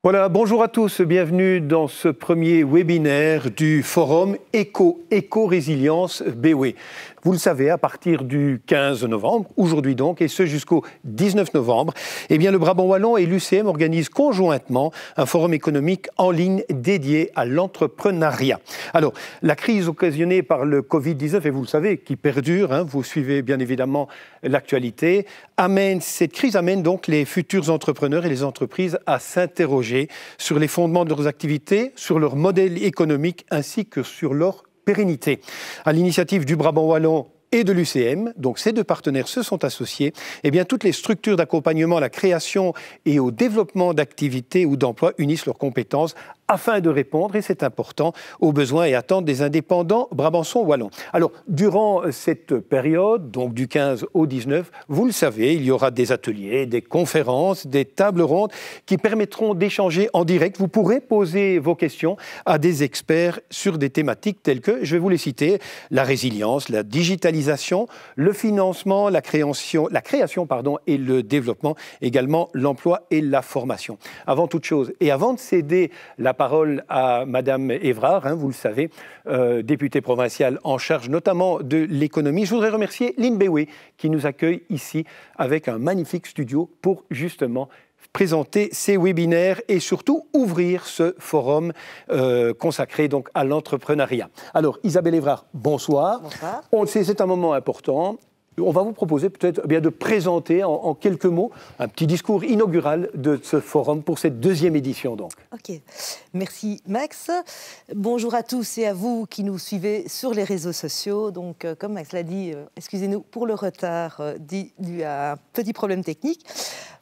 Voilà, bonjour à tous, bienvenue dans ce premier webinaire du forum Éco-Résilience BOE. Vous le savez, à partir du 15 novembre, aujourd'hui donc, et ce jusqu'au 19 novembre, eh bien, le Brabant Wallon et l'UCM organisent conjointement un forum économique en ligne dédié à l'entrepreneuriat. Alors, la crise occasionnée par le Covid-19, et vous le savez, qui perdure, vous suivez bien évidemment l'actualité, cette crise amène donc les futurs entrepreneurs et les entreprises à s'interroger sur les fondements de leurs activités, sur leur modèle économique ainsi que sur leur pérennité. À l'initiative du Brabant Wallon et de l'UCM, donc ces deux partenaires se sont associés, eh bien, toutes les structures d'accompagnement à la création et au développement d'activités ou d'emplois unissent leurs compétences afin de répondre, et c'est important, aux besoins et attentes des indépendants brabançons wallons. Alors, durant cette période, donc du 15 au 19, vous le savez, il y aura des ateliers, des conférences, des tables rondes qui permettront d'échanger en direct. Vous pourrez poser vos questions à des experts sur des thématiques telles que, je vais vous les citer, la résilience, la digitalisation, le financement, la création et le développement, également l'emploi et la formation. Avant toute chose, et avant de céder la parole à Madame Évrard, vous le savez, députée provinciale en charge notamment de l'économie. Je voudrais remercier Lynn Béoué qui nous accueille ici avec un magnifique studio pour justement présenter ces webinaires et surtout ouvrir ce forum consacré donc à l'entrepreneuriat. Alors Isabelle Évrard, bonsoir. Bonsoir. On le sait, c'est un moment important. On va vous proposer peut-être de présenter en quelques mots un petit discours inaugural de ce forum pour cette deuxième édition. Donc. Ok, merci Max. Bonjour à tous et à vous qui nous suivez sur les réseaux sociaux. Donc, comme Max l'a dit, excusez-nous pour le retard dû à un petit problème technique.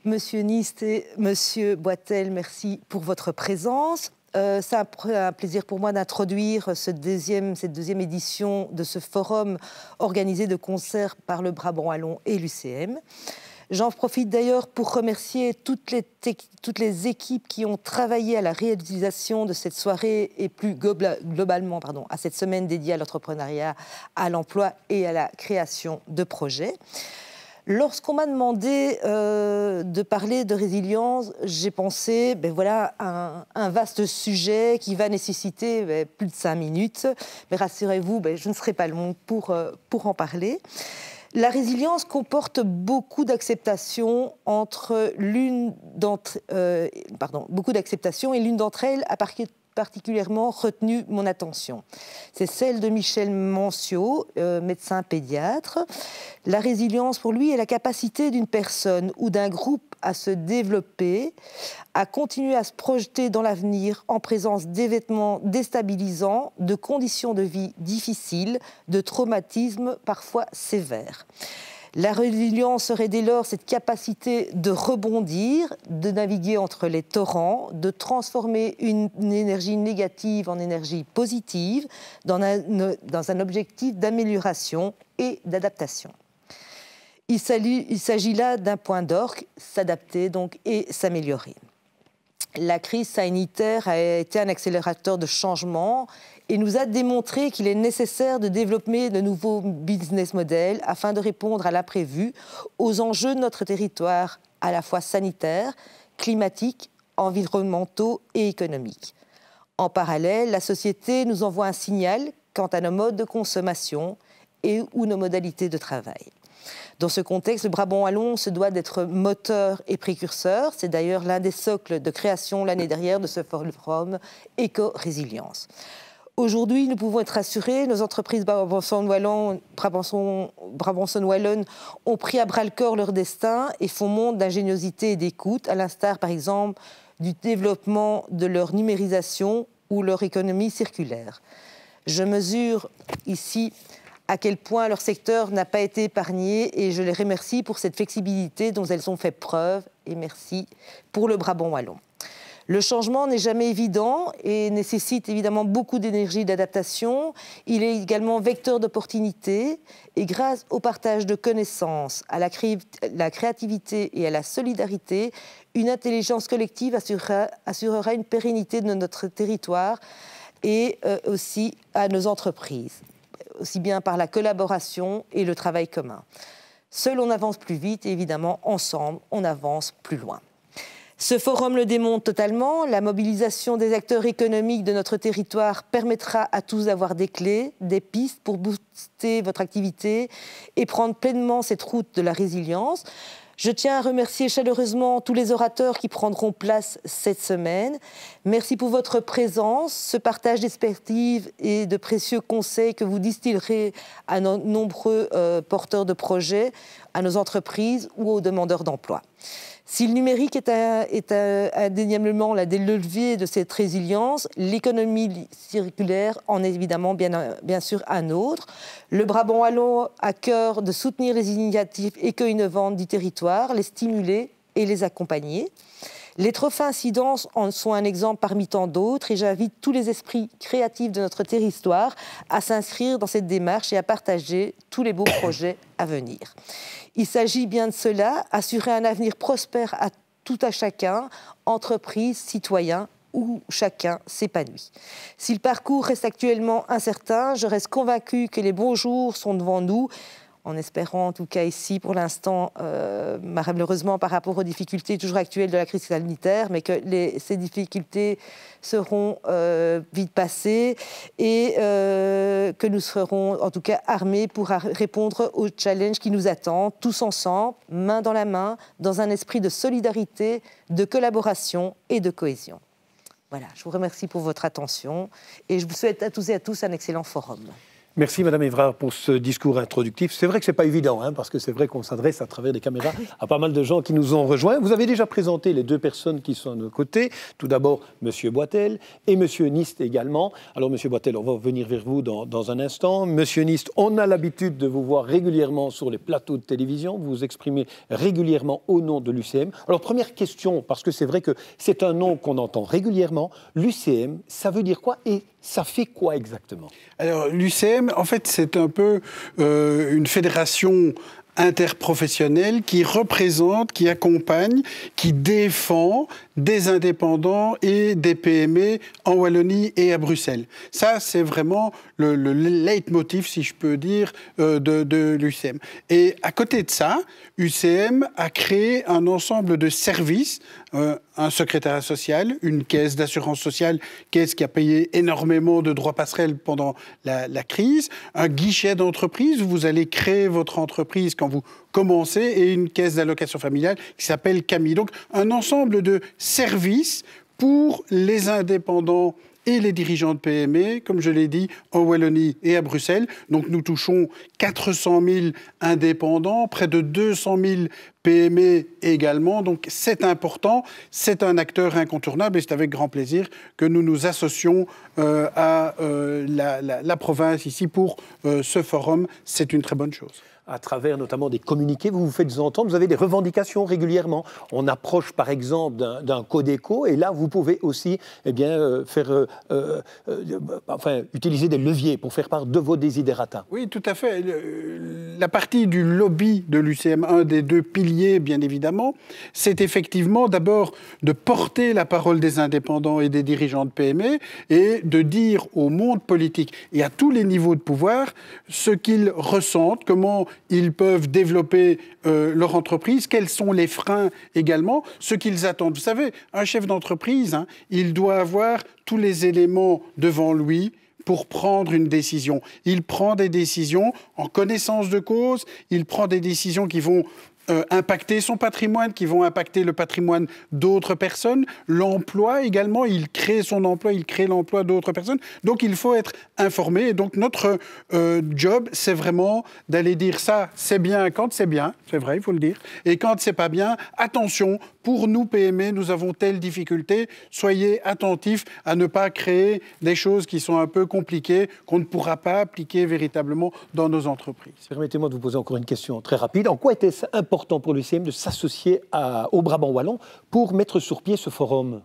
Monsieur Nist et Monsieur Boitel, merci pour votre présence. C'est un plaisir pour moi d'introduire cette deuxième édition de ce forum organisé de concert par le Brabant Wallon et l'UCM. J'en profite d'ailleurs pour remercier toutes les équipes qui ont travaillé à la réalisation de cette soirée et plus globalement à cette semaine dédiée à l'entrepreneuriat, à l'emploi et à la création de projets. Lorsqu'on m'a demandé de parler de résilience, j'ai pensé, à un vaste sujet qui va nécessiter plus de 5 minutes. Mais rassurez-vous, je ne serai pas long pour en parler. La résilience comporte beaucoup d'acceptation beaucoup d'acceptation, et l'une d'entre elles a particulièrement retenu mon attention. C'est celle de Michel Manciot, médecin pédiatre. La résilience, pour lui, est la capacité d'une personne ou d'un groupe à se développer, à continuer à se projeter dans l'avenir en présence d'événements déstabilisants, de conditions de vie difficiles, de traumatismes parfois sévères. La résilience serait dès lors cette capacité de rebondir, de naviguer entre les torrents, de transformer une énergie négative en énergie positive dans un objectif d'amélioration et d'adaptation. Il s'agit là d'un point d'orgue, s'adapter donc et s'améliorer. La crise sanitaire a été un accélérateur de changement et nous a démontré qu'il est nécessaire de développer de nouveaux business models afin de répondre à l'imprévu, aux enjeux de notre territoire, à la fois sanitaires, climatiques, environnementaux et économiques. En parallèle, la société nous envoie un signal quant à nos modes de consommation ou nos modalités de travail. Dans ce contexte, le Brabant Wallon se doit d'être moteur et précurseur. C'est d'ailleurs l'un des socles de création l'année dernière de ce forum Éco-Résilience. Aujourd'hui, nous pouvons être rassurés, nos entreprises brabançonnes wallonnes ont pris à bras-le-corps leur destin et font montre d'ingéniosité et d'écoute, à l'instar par exemple du développement de leur numérisation ou leur économie circulaire. Je mesure ici à quel point leur secteur n'a pas été épargné et je les remercie pour cette flexibilité dont elles ont fait preuve et merci pour le Brabant Wallon. Le changement n'est jamais évident et nécessite évidemment beaucoup d'énergie et d'adaptation. Il est également vecteur d'opportunités et grâce au partage de connaissances, à la créativité et à la solidarité, une intelligence collective assurera une pérennité de notre territoire et aussi à nos entreprises, aussi bien par la collaboration et le travail commun. Seul on avance plus vite et évidemment ensemble on avance plus loin. Ce forum le démontre totalement. La mobilisation des acteurs économiques de notre territoire permettra à tous d'avoir des clés, des pistes pour booster votre activité et prendre pleinement cette route de la résilience. Je tiens à remercier chaleureusement tous les orateurs qui prendront place cette semaine. Merci pour votre présence, ce partage d'expertise et de précieux conseils que vous distillerez à nos nombreux porteurs de projets, à nos entreprises ou aux demandeurs d'emploi. Si le numérique est indéniablement l'un des leviers de cette résilience, l'économie circulaire en est évidemment bien sûr un autre. Le Brabant wallon a à cœur de soutenir les initiatives éco-innovantes du territoire, les stimuler et les accompagner. Les trophées Incidence en sont un exemple parmi tant d'autres et j'invite tous les esprits créatifs de notre territoire à s'inscrire dans cette démarche et à partager tous les beaux projets à venir. Il s'agit bien de cela, assurer un avenir prospère à tout à chacun, entreprises, citoyens, où chacun s'épanouit. Si le parcours reste actuellement incertain, je reste convaincue que les bons jours sont devant nous, en espérant en tout cas ici pour l'instant, malheureusement par rapport aux difficultés toujours actuelles de la crise sanitaire, mais que ces difficultés seront vite passées et que nous serons en tout cas armés pour répondre aux challenges qui nous attendent, tous ensemble, main dans la main, dans un esprit de solidarité, de collaboration et de cohésion. Voilà, je vous remercie pour votre attention et je vous souhaite à tous et à tous un excellent forum. Merci Madame Évrard pour ce discours introductif. C'est vrai que ce n'est pas évident, parce que c'est vrai qu'on s'adresse à travers des caméras à pas mal de gens qui nous ont rejoints. Vous avez déjà présenté les deux personnes qui sont à nos côtés. Tout d'abord, Monsieur Boitel et Monsieur Nist également. Alors Monsieur Boitel, on va venir vers vous dans un instant. Monsieur Nist, on a l'habitude de vous voir régulièrement sur les plateaux de télévision. Vous vous exprimez régulièrement au nom de l'UCM. Alors première question, parce que c'est vrai que c'est un nom qu'on entend régulièrement. L'UCM, ça veut dire quoi et ça fait quoi exactement? Alors l'UCM, en fait, c'est un peu une fédération interprofessionnelle qui représente, qui accompagne, qui défend des indépendants et des PME en Wallonie et à Bruxelles. Ça, c'est vraiment le leitmotiv, si je peux dire, de l'UCM. Et à côté de ça, UCM a créé un ensemble de services, un secrétariat social, une caisse d'assurance sociale, caisse qui a payé énormément de droits passerelles pendant la crise, un guichet d'entreprise où vous allez créer votre entreprise quand vous commencez et une caisse d'allocation familiale qui s'appelle Camille. Donc un ensemble de services pour les indépendants et les dirigeants de PME, comme je l'ai dit, en Wallonie et à Bruxelles. Donc nous touchons 400 000 indépendants, près de 200 000 PME également. Donc c'est important, c'est un acteur incontournable et c'est avec grand plaisir que nous nous associons à la province ici pour ce forum. C'est une très bonne chose. À travers notamment des communiqués, vous vous faites entendre, vous avez des revendications régulièrement. On approche par exemple d'un Codeco et là vous pouvez aussi utiliser des leviers pour faire part de vos desiderata. Oui, tout à fait. La partie du lobby de l'UCM, un des deux piliers bien évidemment, c'est effectivement d'abord de porter la parole des indépendants et des dirigeants de PME et de dire au monde politique et à tous les niveaux de pouvoir ce qu'ils ressentent, comment ils peuvent développer leur entreprise, quels sont les freins également, ce qu'ils attendent. Vous savez, un chef d'entreprise, il doit avoir tous les éléments devant lui pour prendre une décision. Il prend des décisions en connaissance de cause, il prend des décisions qui vont impacter son patrimoine, qui vont impacter le patrimoine d'autres personnes, l'emploi également, il crée son emploi, il crée l'emploi d'autres personnes. Donc il faut être informé. Et donc notre job, c'est vraiment d'aller dire ça, c'est bien quand c'est bien, c'est vrai, il faut le dire. Et quand c'est pas bien, attention, pour nous PME, nous avons telle difficulté, soyez attentifs à ne pas créer des choses qui sont un peu compliquées, qu'on ne pourra pas appliquer véritablement dans nos entreprises. Permettez-moi de vous poser encore une question très rapide. En quoi était-ce important pour l'UCM de s'associer au Brabant wallon pour mettre sur pied ce forum?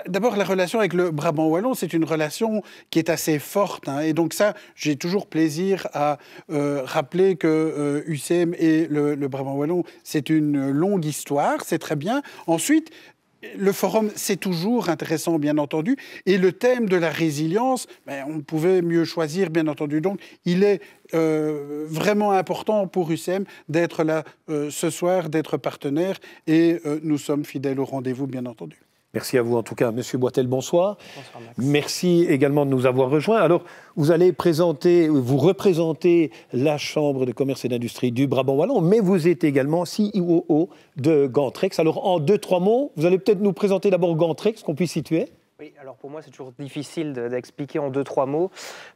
D'abord, la relation avec le Brabant wallon, c'est une relation qui est assez forte. Et donc ça, j'ai toujours plaisir à rappeler que UCM et le Brabant wallon, c'est une longue histoire, c'est très bien. Ensuite, le forum, c'est toujours intéressant, bien entendu. Et le thème de la résilience, on pouvait mieux choisir, bien entendu. Donc, il est vraiment important pour UCM d'être là ce soir, d'être partenaire. Et nous sommes fidèles au rendez-vous, bien entendu. Merci à vous en tout cas. Monsieur Boitel, bonsoir. Bonsoir Max. Merci également de nous avoir rejoints. Alors, vous représentez la Chambre de commerce et d'industrie du Brabant Wallon, mais vous êtes également CEO de Gantrex. Alors, en 2-3 mots, vous allez peut-être nous présenter d'abord Gantrex, qu'on puisse situer. Oui, alors pour moi, c'est toujours difficile d'expliquer en 2-3 mots,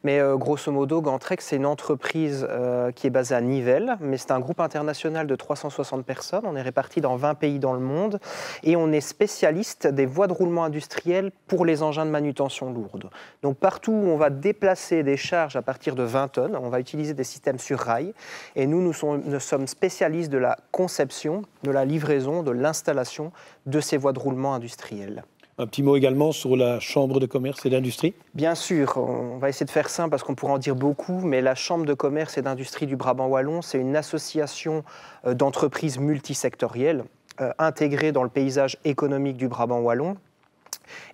mais grosso modo, Gantrex, c'est une entreprise qui est basée à Nivelles, mais c'est un groupe international de 360 personnes. On est répartis dans 20 pays dans le monde et on est spécialiste des voies de roulement industrielles pour les engins de manutention lourde. Donc partout où on va déplacer des charges à partir de 20 tonnes, on va utiliser des systèmes sur rail et nous sommes spécialistes de la conception, de la livraison, de l'installation de ces voies de roulement industrielles. Un petit mot également sur la Chambre de commerce et d'industrie. Bien sûr, on va essayer de faire simple parce qu'on pourrait en dire beaucoup, mais la Chambre de commerce et d'industrie du Brabant Wallon, c'est une association d'entreprises multisectorielles intégrée dans le paysage économique du Brabant Wallon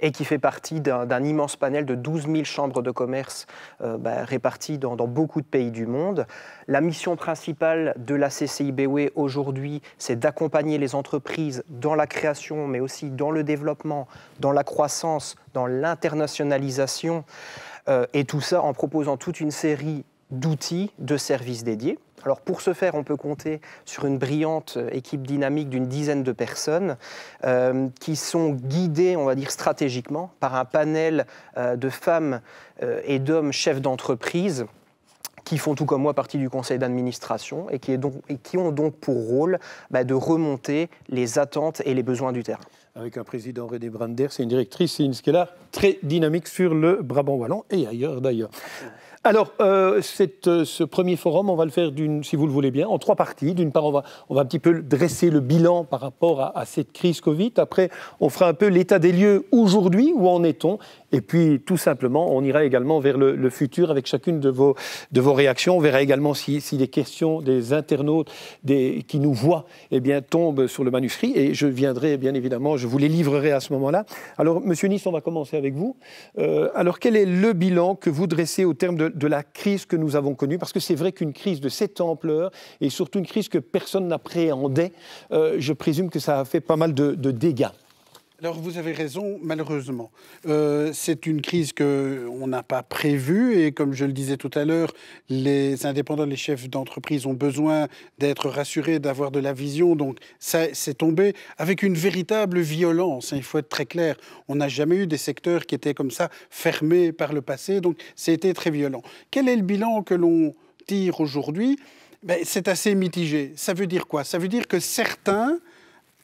et qui fait partie d'un immense panel de 12 000 chambres de commerce réparties dans beaucoup de pays du monde. La mission principale de la CCI BW aujourd'hui, c'est d'accompagner les entreprises dans la création, mais aussi dans le développement, dans la croissance, dans l'internationalisation, et tout ça en proposant toute une série d'outils, de services dédiés. Alors pour ce faire, on peut compter sur une brillante équipe dynamique d'une dizaine de personnes qui sont guidées, on va dire stratégiquement, par un panel de femmes et d'hommes chefs d'entreprise qui font tout comme moi partie du conseil d'administration et qui ont donc pour rôle de remonter les attentes et les besoins du terrain. Avec un président René Brander, c'est une directrice, c'est une Skelar très dynamique sur le Brabant Wallon et ailleurs d'ailleurs. Alors, ce premier forum, on va le faire, si vous le voulez bien, en 3 parties. D'une part, on va un petit peu dresser le bilan par rapport à cette crise Covid. Après, on fera un peu l'état des lieux aujourd'hui, où en est-on. Et puis, tout simplement, on ira également vers le futur avec chacune de vos réactions. On verra également si les questions des internautes qui nous voient tombent sur le manuscrit. Et je viendrai, bien évidemment, je vous les livrerai à ce moment-là. Alors, Monsieur Nice, on va commencer avec vous. Alors, quel est le bilan que vous dressez au terme de la crise que nous avons connue? Parce que c'est vrai qu'une crise de cette ampleur, et surtout une crise que personne n'appréhendait, je présume que ça a fait pas mal de dégâts. Alors vous avez raison, malheureusement. C'est une crise qu'on n'a pas prévue et comme je le disais tout à l'heure, les indépendants, les chefs d'entreprise ont besoin d'être rassurés, d'avoir de la vision. Donc ça c'est tombé avec une véritable violence. Il faut être très clair. On n'a jamais eu des secteurs qui étaient comme ça fermés par le passé. Donc c'était très violent. Quel est le bilan que l'on tire aujourd'hui? C'est assez mitigé. Ça veut dire quoi? Ça veut dire que certains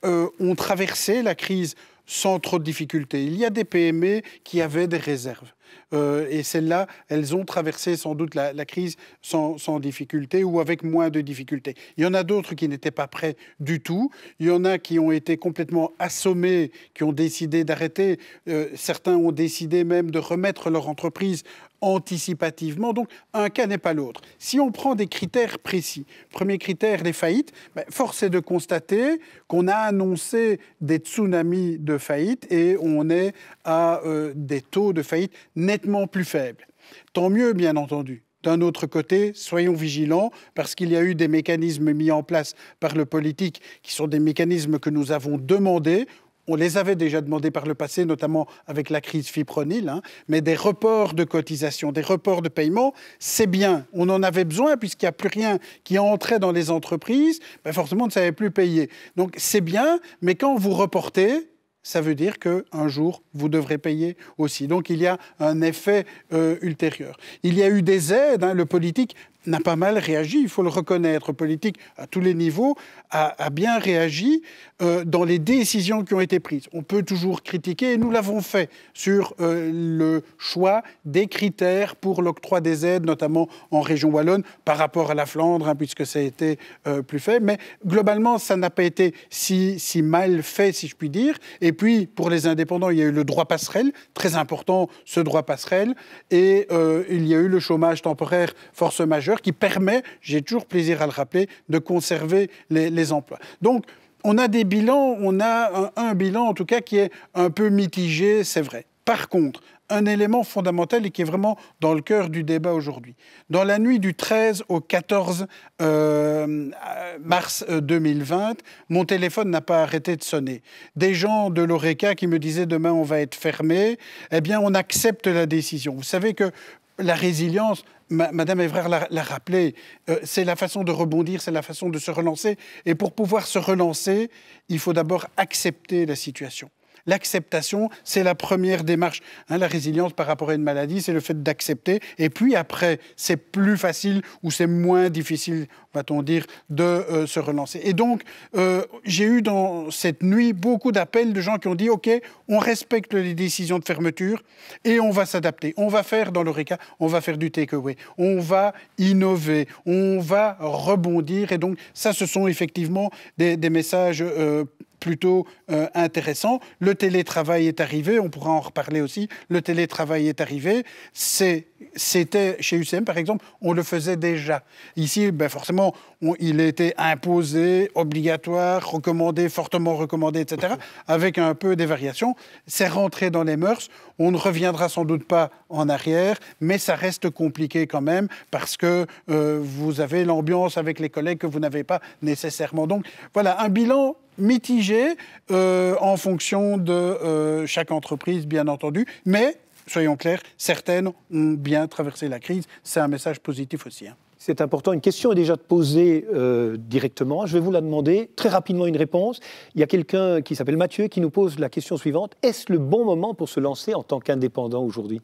ont traversé la crise sans trop de difficultés. Il y a des PME qui avaient des réserves. Et celles-là, elles ont traversé sans doute la crise sans difficulté ou avec moins de difficultés. Il y en a d'autres qui n'étaient pas prêts du tout. Il y en a qui ont été complètement assommés, qui ont décidé d'arrêter. Certains ont décidé même de remettre leur entreprise anticipativement. Donc, un cas n'est pas l'autre. Si on prend des critères précis, premier critère, les faillites, force est de constater qu'on a annoncé des tsunamis de faillite et on est à des taux de faillite nettement plus faibles. Tant mieux, bien entendu. D'un autre côté, soyons vigilants parce qu'il y a eu des mécanismes mis en place par le politique qui sont des mécanismes que nous avons demandés. On les avait déjà demandés par le passé, notamment avec la crise fipronil, mais des reports de cotisation, des reports de paiement, c'est bien. On en avait besoin puisqu'il n'y a plus rien qui entrait dans les entreprises. Forcément, on ne savait plus payer. Donc c'est bien, mais quand vous reportez, ça veut dire qu'un jour, vous devrez payer aussi. Donc il y a un effet ultérieur. Il y a eu des aides, le politique n'a pas mal réagi, il faut le reconnaître. Le politique, à tous les niveaux, a bien réagi dans les décisions qui ont été prises. On peut toujours critiquer, et nous l'avons fait, sur le choix des critères pour l'octroi des aides, notamment en région wallonne, par rapport à la Flandre, puisque ça a été plus faible. Mais globalement, ça n'a pas été si mal fait, si je puis dire. Et puis, pour les indépendants, il y a eu le droit passerelle, très important, ce droit passerelle. Et il y a eu le chômage temporaire force majeure, qui permet, j'ai toujours plaisir à le rappeler, de conserver les emplois. Donc, on a des bilans, on a un bilan en tout cas qui est un peu mitigé, c'est vrai. Par contre, un élément fondamental et qui est vraiment dans le cœur du débat aujourd'hui. Dans la nuit du 13 au 14 mars 2020, mon téléphone n'a pas arrêté de sonner. Des gens de l'Horeca qui me disaient « demain on va être fermé », eh bien on accepte la décision. Vous savez que la résilience, Madame Evrard l'a rappelé, c'est la façon de rebondir, c'est la façon de se relancer. Et pour pouvoir se relancer, il faut d'abord accepter la situation. L'acceptation, c'est la première démarche. La résilience par rapport à une maladie, c'est le fait d'accepter. Et puis après, c'est plus facile ou c'est moins difficile, va-t-on dire, de se relancer. Et donc, j'ai eu dans cette nuit beaucoup d'appels de gens qui ont dit « Ok, on respecte les décisions de fermeture et on va s'adapter. On va faire dans l'Horeca, on va faire du takeaway. On va innover, on va rebondir. » Et donc, ça, ce sont effectivement des messages plutôt intéressant. Le télétravail est arrivé, on pourra en reparler aussi. Le télétravail est arrivé. C'était chez UCM, par exemple, on le faisait déjà. Ici, forcément, il était imposé, obligatoire, recommandé, fortement recommandé, etc., avec un peu des variations. C'est rentré dans les mœurs. On ne reviendra sans doute pas en arrière, mais ça reste compliqué quand même parce que vous avez l'ambiance avec les collègues que vous n'avez pas nécessairement. Donc, voilà, un bilan mitigé en fonction de chaque entreprise, bien entendu. Mais, soyons clairs, certaines ont bien traversé la crise. C'est un message positif aussi. C'est important. Une question est déjà posée directement. Je vais vous la demander. Très rapidement, une réponse. Il y a quelqu'un qui s'appelle Mathieu qui nous pose la question suivante. Est-ce le bon moment pour se lancer en tant qu'indépendant aujourd'hui ?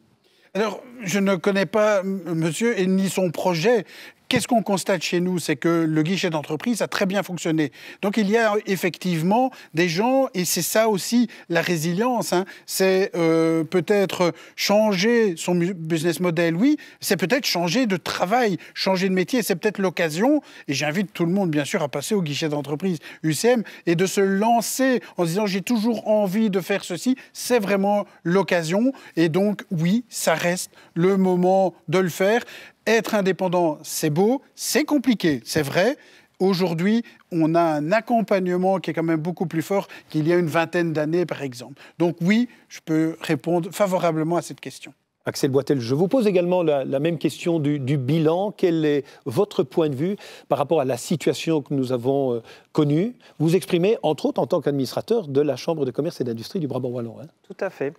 Alors, je ne connais pas monsieur et ni son projet. Qu'est-ce qu'on constate chez nous? C'est que le guichet d'entreprise a très bien fonctionné. Donc, il y a effectivement des gens, et c'est ça aussi la résilience, c'est peut-être changer son business model, oui, c'est peut-être changer de travail, changer de métier, c'est peut-être l'occasion, et j'invite tout le monde, bien sûr, à passer au guichet d'entreprise UCM et de se lancer en se disant « j'ai toujours envie de faire ceci », c'est vraiment l'occasion, et donc, oui, ça reste le moment de le faire. Être indépendant, c'est beau, c'est compliqué, c'est vrai. Aujourd'hui, on a un accompagnement qui est quand même beaucoup plus fort qu'il y a une vingtaine d'années, par exemple. Donc oui, je peux répondre favorablement à cette question. Axel Boitel, je vous pose également la même question du bilan. Quel est votre point de vue par rapport à la situation que nous avons connue? Vous exprimez, entre autres, en tant qu'administrateur de la Chambre de commerce et d'industrie du Brabant wallon. Tout à fait.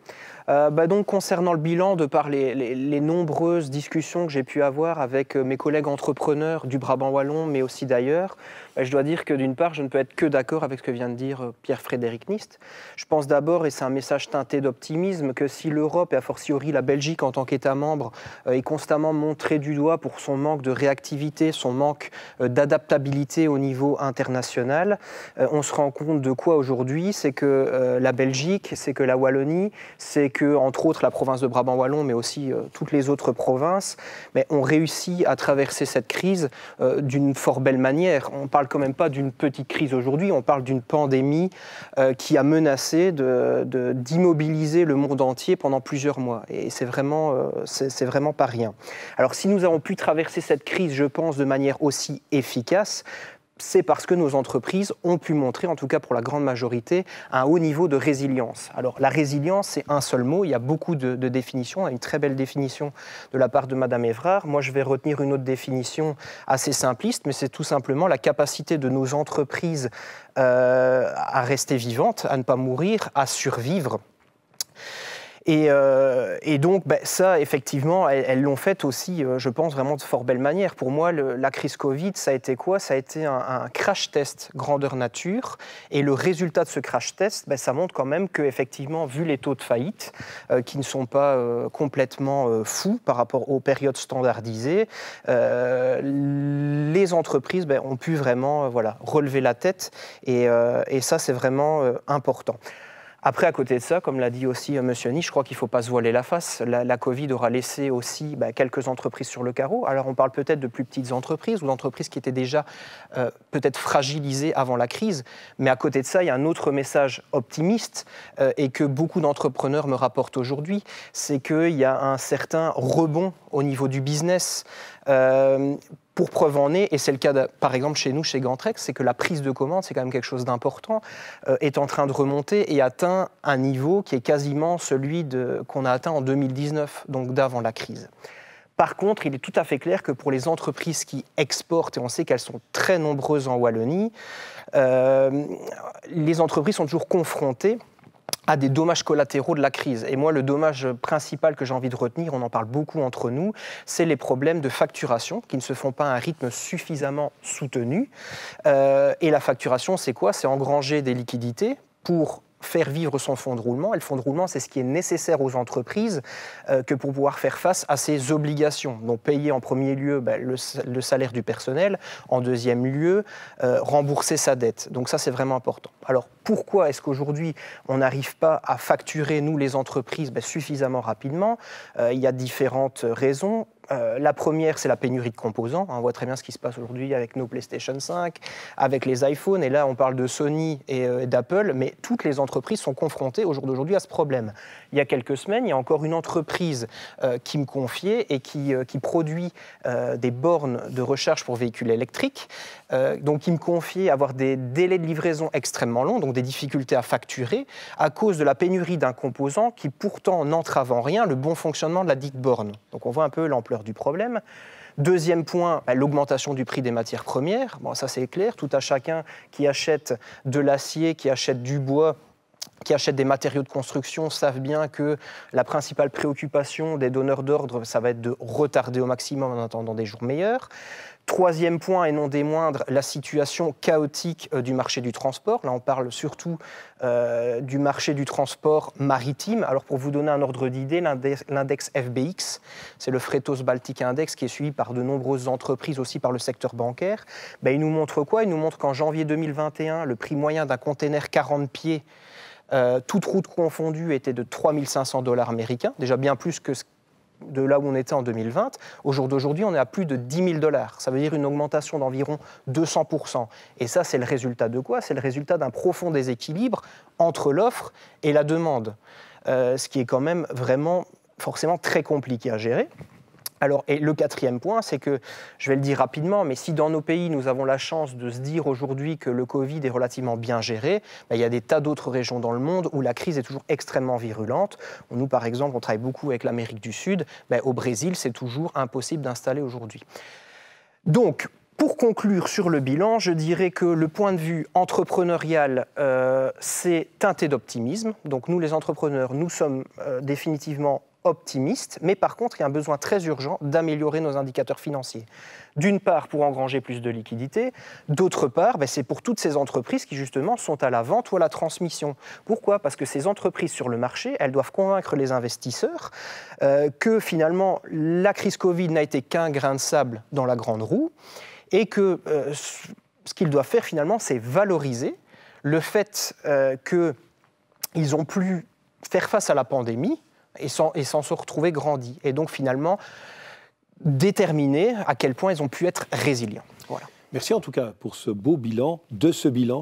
Donc, concernant le bilan, de par les nombreuses discussions que j'ai pu avoir avec mes collègues entrepreneurs du Brabant wallon, mais aussi d'ailleurs, je dois dire que d'une part, je ne peux être que d'accord avec ce que vient de dire Pierre-Frédéric Nist. Je pense d'abord, et c'est un message teinté d'optimisme, que si l'Europe, et a fortiori la Belgique en tant qu'État membre, est constamment montrée du doigt pour son manque de réactivité, son manque d'adaptabilité au niveau international, on se rend compte de quoi aujourd'hui? C'est que la Belgique, c'est que la Wallonie, c'est que, entre autres, la province de Brabant wallon, mais aussi toutes les autres provinces, ont réussi à traverser cette crise d'une fort belle manière. On ne parle quand même pas d'une petite crise aujourd'hui, on parle d'une pandémie qui a menacé d'immobiliser le monde entier pendant plusieurs mois. Et c'est vraiment pas rien. Alors, si nous avons pu traverser cette crise, je pense, de manière aussi efficace, c'est parce que nos entreprises ont pu montrer, en tout cas pour la grande majorité, un haut niveau de résilience. Alors, la résilience, c'est un seul mot. Il y a beaucoup de définitions. Il y a une très belle définition de la part de Madame Evrard. Moi, je vais retenir une autre définition assez simpliste, mais c'est tout simplement la capacité de nos entreprises à rester vivantes, à ne pas mourir, à survivre. Et donc, ça, effectivement, elles l'ont fait aussi, je pense, vraiment de fort belle manière. Pour moi, la crise Covid, ça a été quoi? Ça a été un crash test grandeur nature. Et le résultat de ce crash test, ça montre quand même qu'effectivement, vu les taux de faillite, qui ne sont pas complètement fous par rapport aux périodes standardisées, les entreprises ont pu vraiment relever la tête. Et ça, c'est vraiment important. Après, à côté de ça, comme l'a dit aussi M. Nist, je crois qu'il ne faut pas se voiler la face. La Covid aura laissé aussi quelques entreprises sur le carreau. Alors, on parle peut-être de plus petites entreprises ou d'entreprises qui étaient déjà peut-être fragilisées avant la crise. Mais à côté de ça, il y a un autre message optimiste et que beaucoup d'entrepreneurs me rapportent aujourd'hui. C'est qu'il y a un certain rebond au niveau du business. Pour preuve en est, et c'est le cas par exemple chez nous, chez Gantrex, c'est que la prise de commande, c'est quand même quelque chose d'important, est en train de remonter et atteint un niveau qui est quasiment celui qu'on a atteint en 2019, donc d'avant la crise. Par contre, il est tout à fait clair que pour les entreprises qui exportent, et on sait qu'elles sont très nombreuses en Wallonie, les entreprises sont toujours confrontées à des dommages collatéraux de la crise. Et moi, le dommage principal que j'ai envie de retenir, on en parle beaucoup entre nous, c'est les problèmes de facturation qui ne se font pas à un rythme suffisamment soutenu. Et la facturation, c'est quoi? C'est engranger des liquidités pour faire vivre son fonds de roulement. Et le fonds de roulement, c'est ce qui est nécessaire aux entreprises que pour pouvoir faire face à ses obligations. Donc payer en premier lieu le salaire du personnel, en deuxième lieu, rembourser sa dette. Donc ça, c'est vraiment important. Alors pourquoi est-ce qu'aujourd'hui, on n'arrive pas à facturer, nous les entreprises, suffisamment rapidement? Il y a différentes raisons. La première, c'est la pénurie de composants. On voit très bien ce qui se passe aujourd'hui avec nos PlayStation 5, avec les iPhones. Et là, on parle de Sony et d'Apple, mais toutes les entreprises sont confrontées au jour d'aujourd'hui à ce problème. Il y a quelques semaines, il y a encore une entreprise qui me confiait et qui produit des bornes de recharge pour véhicules électriques. Donc, qui me confiait avoir des délais de livraison extrêmement longs, donc des difficultés à facturer, à cause de la pénurie d'un composant qui pourtant n'entrave en rien le bon fonctionnement de la dite borne. Donc, on voit un peu l'ampleur du problème. Deuxième point, l'augmentation du prix des matières premières. Bon, ça c'est clair, tout à chacun qui achète de l'acier, qui achète du bois, qui achètent des matériaux de construction savent bien que la principale préoccupation des donneurs d'ordre, ça va être de retarder au maximum en attendant des jours meilleurs. Troisième point, et non des moindres, la situation chaotique du marché du transport. Là, on parle surtout du marché du transport maritime. Alors, pour vous donner un ordre d'idée, l'index FBX, c'est le Freightos Baltic Index, qui est suivi par de nombreuses entreprises, aussi par le secteur bancaire. Il nous montre quoi? Il nous montre qu'en janvier 2021, le prix moyen d'un container 40 pieds, toute route confondue, était de 3 500 $ américains, déjà bien plus que de là où on était en 2020. Au jour d'aujourd'hui, on est à plus de 10 000 $. Ça veut dire une augmentation d'environ 200%. Et ça, c'est le résultat de quoi? C'est le résultat d'un profond déséquilibre entre l'offre et la demande, ce qui est quand même vraiment forcément très compliqué à gérer. Alors, et le quatrième point, c'est que, je vais le dire rapidement, mais si dans nos pays, nous avons la chance de se dire aujourd'hui que le Covid est relativement bien géré, il y a des tas d'autres régions dans le monde où la crise est toujours extrêmement virulente. Nous, par exemple, on travaille beaucoup avec l'Amérique du Sud. Au Brésil, c'est toujours impossible d'installer aujourd'hui. Donc, pour conclure sur le bilan, je dirais que le point de vue entrepreneurial, c'est teinté d'optimisme. Donc, nous, les entrepreneurs, nous sommes définitivement optimiste, mais par contre, il y a un besoin très urgent d'améliorer nos indicateurs financiers. D'une part, pour engranger plus de liquidités, d'autre part, c'est pour toutes ces entreprises qui, justement, sont à la vente ou à la transmission. Pourquoi? Parce que ces entreprises sur le marché, elles doivent convaincre les investisseurs que, finalement, la crise Covid n'a été qu'un grain de sable dans la grande roue et que ce qu'ils doivent faire, finalement, c'est valoriser le fait qu'ils ont pu faire face à la pandémie et sans se retrouver grandis. Et donc, finalement, déterminer à quel point ils ont pu être résilients. Voilà. Merci en tout cas pour ce beau bilan,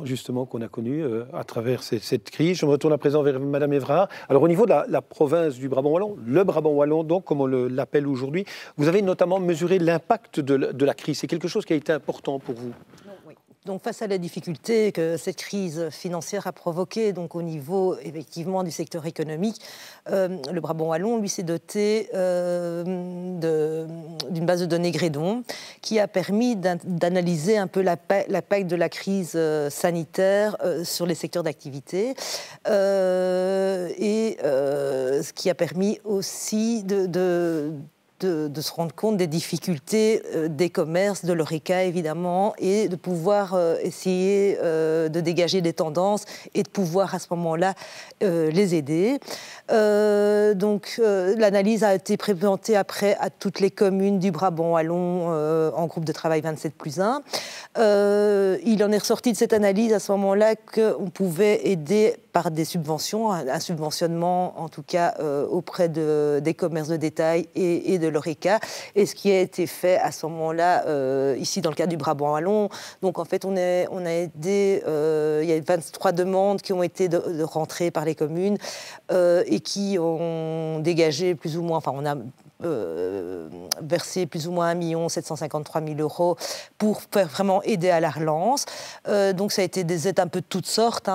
justement qu'on a connu à travers cette crise. Je me retourne à présent vers Madame Évrard. Alors au niveau de la province du Brabant Wallon, le Brabant Wallon, donc comme on l'appelle aujourd'hui, vous avez notamment mesuré l'impact de la crise. C'est quelque chose qui a été important pour vous? Donc, face à la difficulté que cette crise financière a provoquée, donc au niveau effectivement du secteur économique, le Brabant Wallon, lui, s'est doté d'une base de données Grédon qui a permis d'analyser un peu l'impact de la crise sanitaire sur les secteurs d'activité ce qui a permis aussi de se rendre compte des difficultés des commerces, de l'Horeca évidemment, et de pouvoir essayer de dégager des tendances et de pouvoir à ce moment-là les aider. L'analyse a été présentée après à toutes les communes du Brabant Wallon en groupe de travail 27+1. Il en est ressorti de cette analyse à ce moment-là qu'on pouvait aider par des subventions, un subventionnement en tout cas auprès des commerces de détail et de l'Horeca. Et ce qui a été fait à ce moment-là, ici dans le cadre du Brabant Wallon, donc en fait on a aidé, il y a 23 demandes qui ont été de rentrées par les communes et qui ont dégagé plus ou moins, enfin on a versé plus ou moins 1 753 000 € pour vraiment aider à la relance. Donc ça a été des aides un peu de toutes sortes.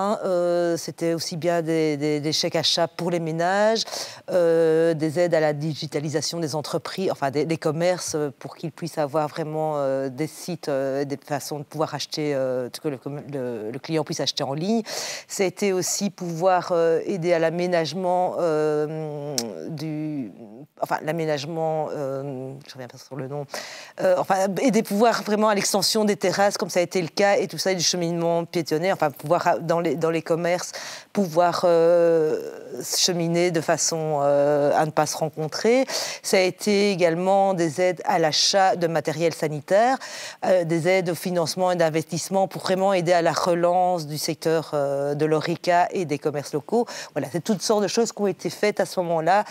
C'était aussi bien des chèques achats pour les ménages, des aides à la digitalisation des entreprises, enfin des commerces pour qu'ils puissent avoir vraiment des sites, des façons de pouvoir acheter, que le client puisse acheter en ligne. Ça a été aussi pouvoir aider à l'aménagement l'aménagement, je reviens pas sur le nom, aider pouvoir vraiment à l'extension des terrasses, comme ça a été le cas, et tout ça, et du cheminement piétonnier, pouvoir dans les commerces, pouvoir cheminer de façon à ne pas se rencontrer. Ça a été également des aides à l'achat de matériel sanitaire, des aides au financement et d'investissement pour vraiment aider à la relance du secteur de l'horeca et des commerces locaux. Voilà, c'est toutes sortes de choses qui ont été faites à ce moment-là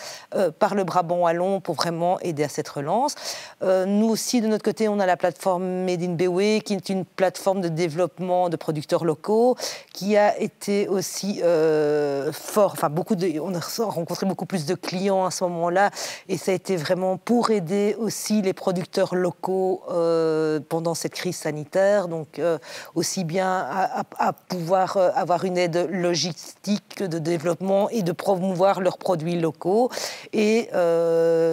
par le Brabant wallon pour vraiment aider à cette relance. Nous aussi, de notre côté, on a la plateforme Made in Béoué, qui est une plateforme de développement de producteurs locaux, qui a été aussi fort. On a rencontré beaucoup plus de clients à ce moment-là, et ça a été vraiment pour aider aussi les producteurs locaux pendant cette crise sanitaire. Donc, aussi bien à pouvoir avoir une aide logistique de développement et de promouvoir leurs produits locaux. Et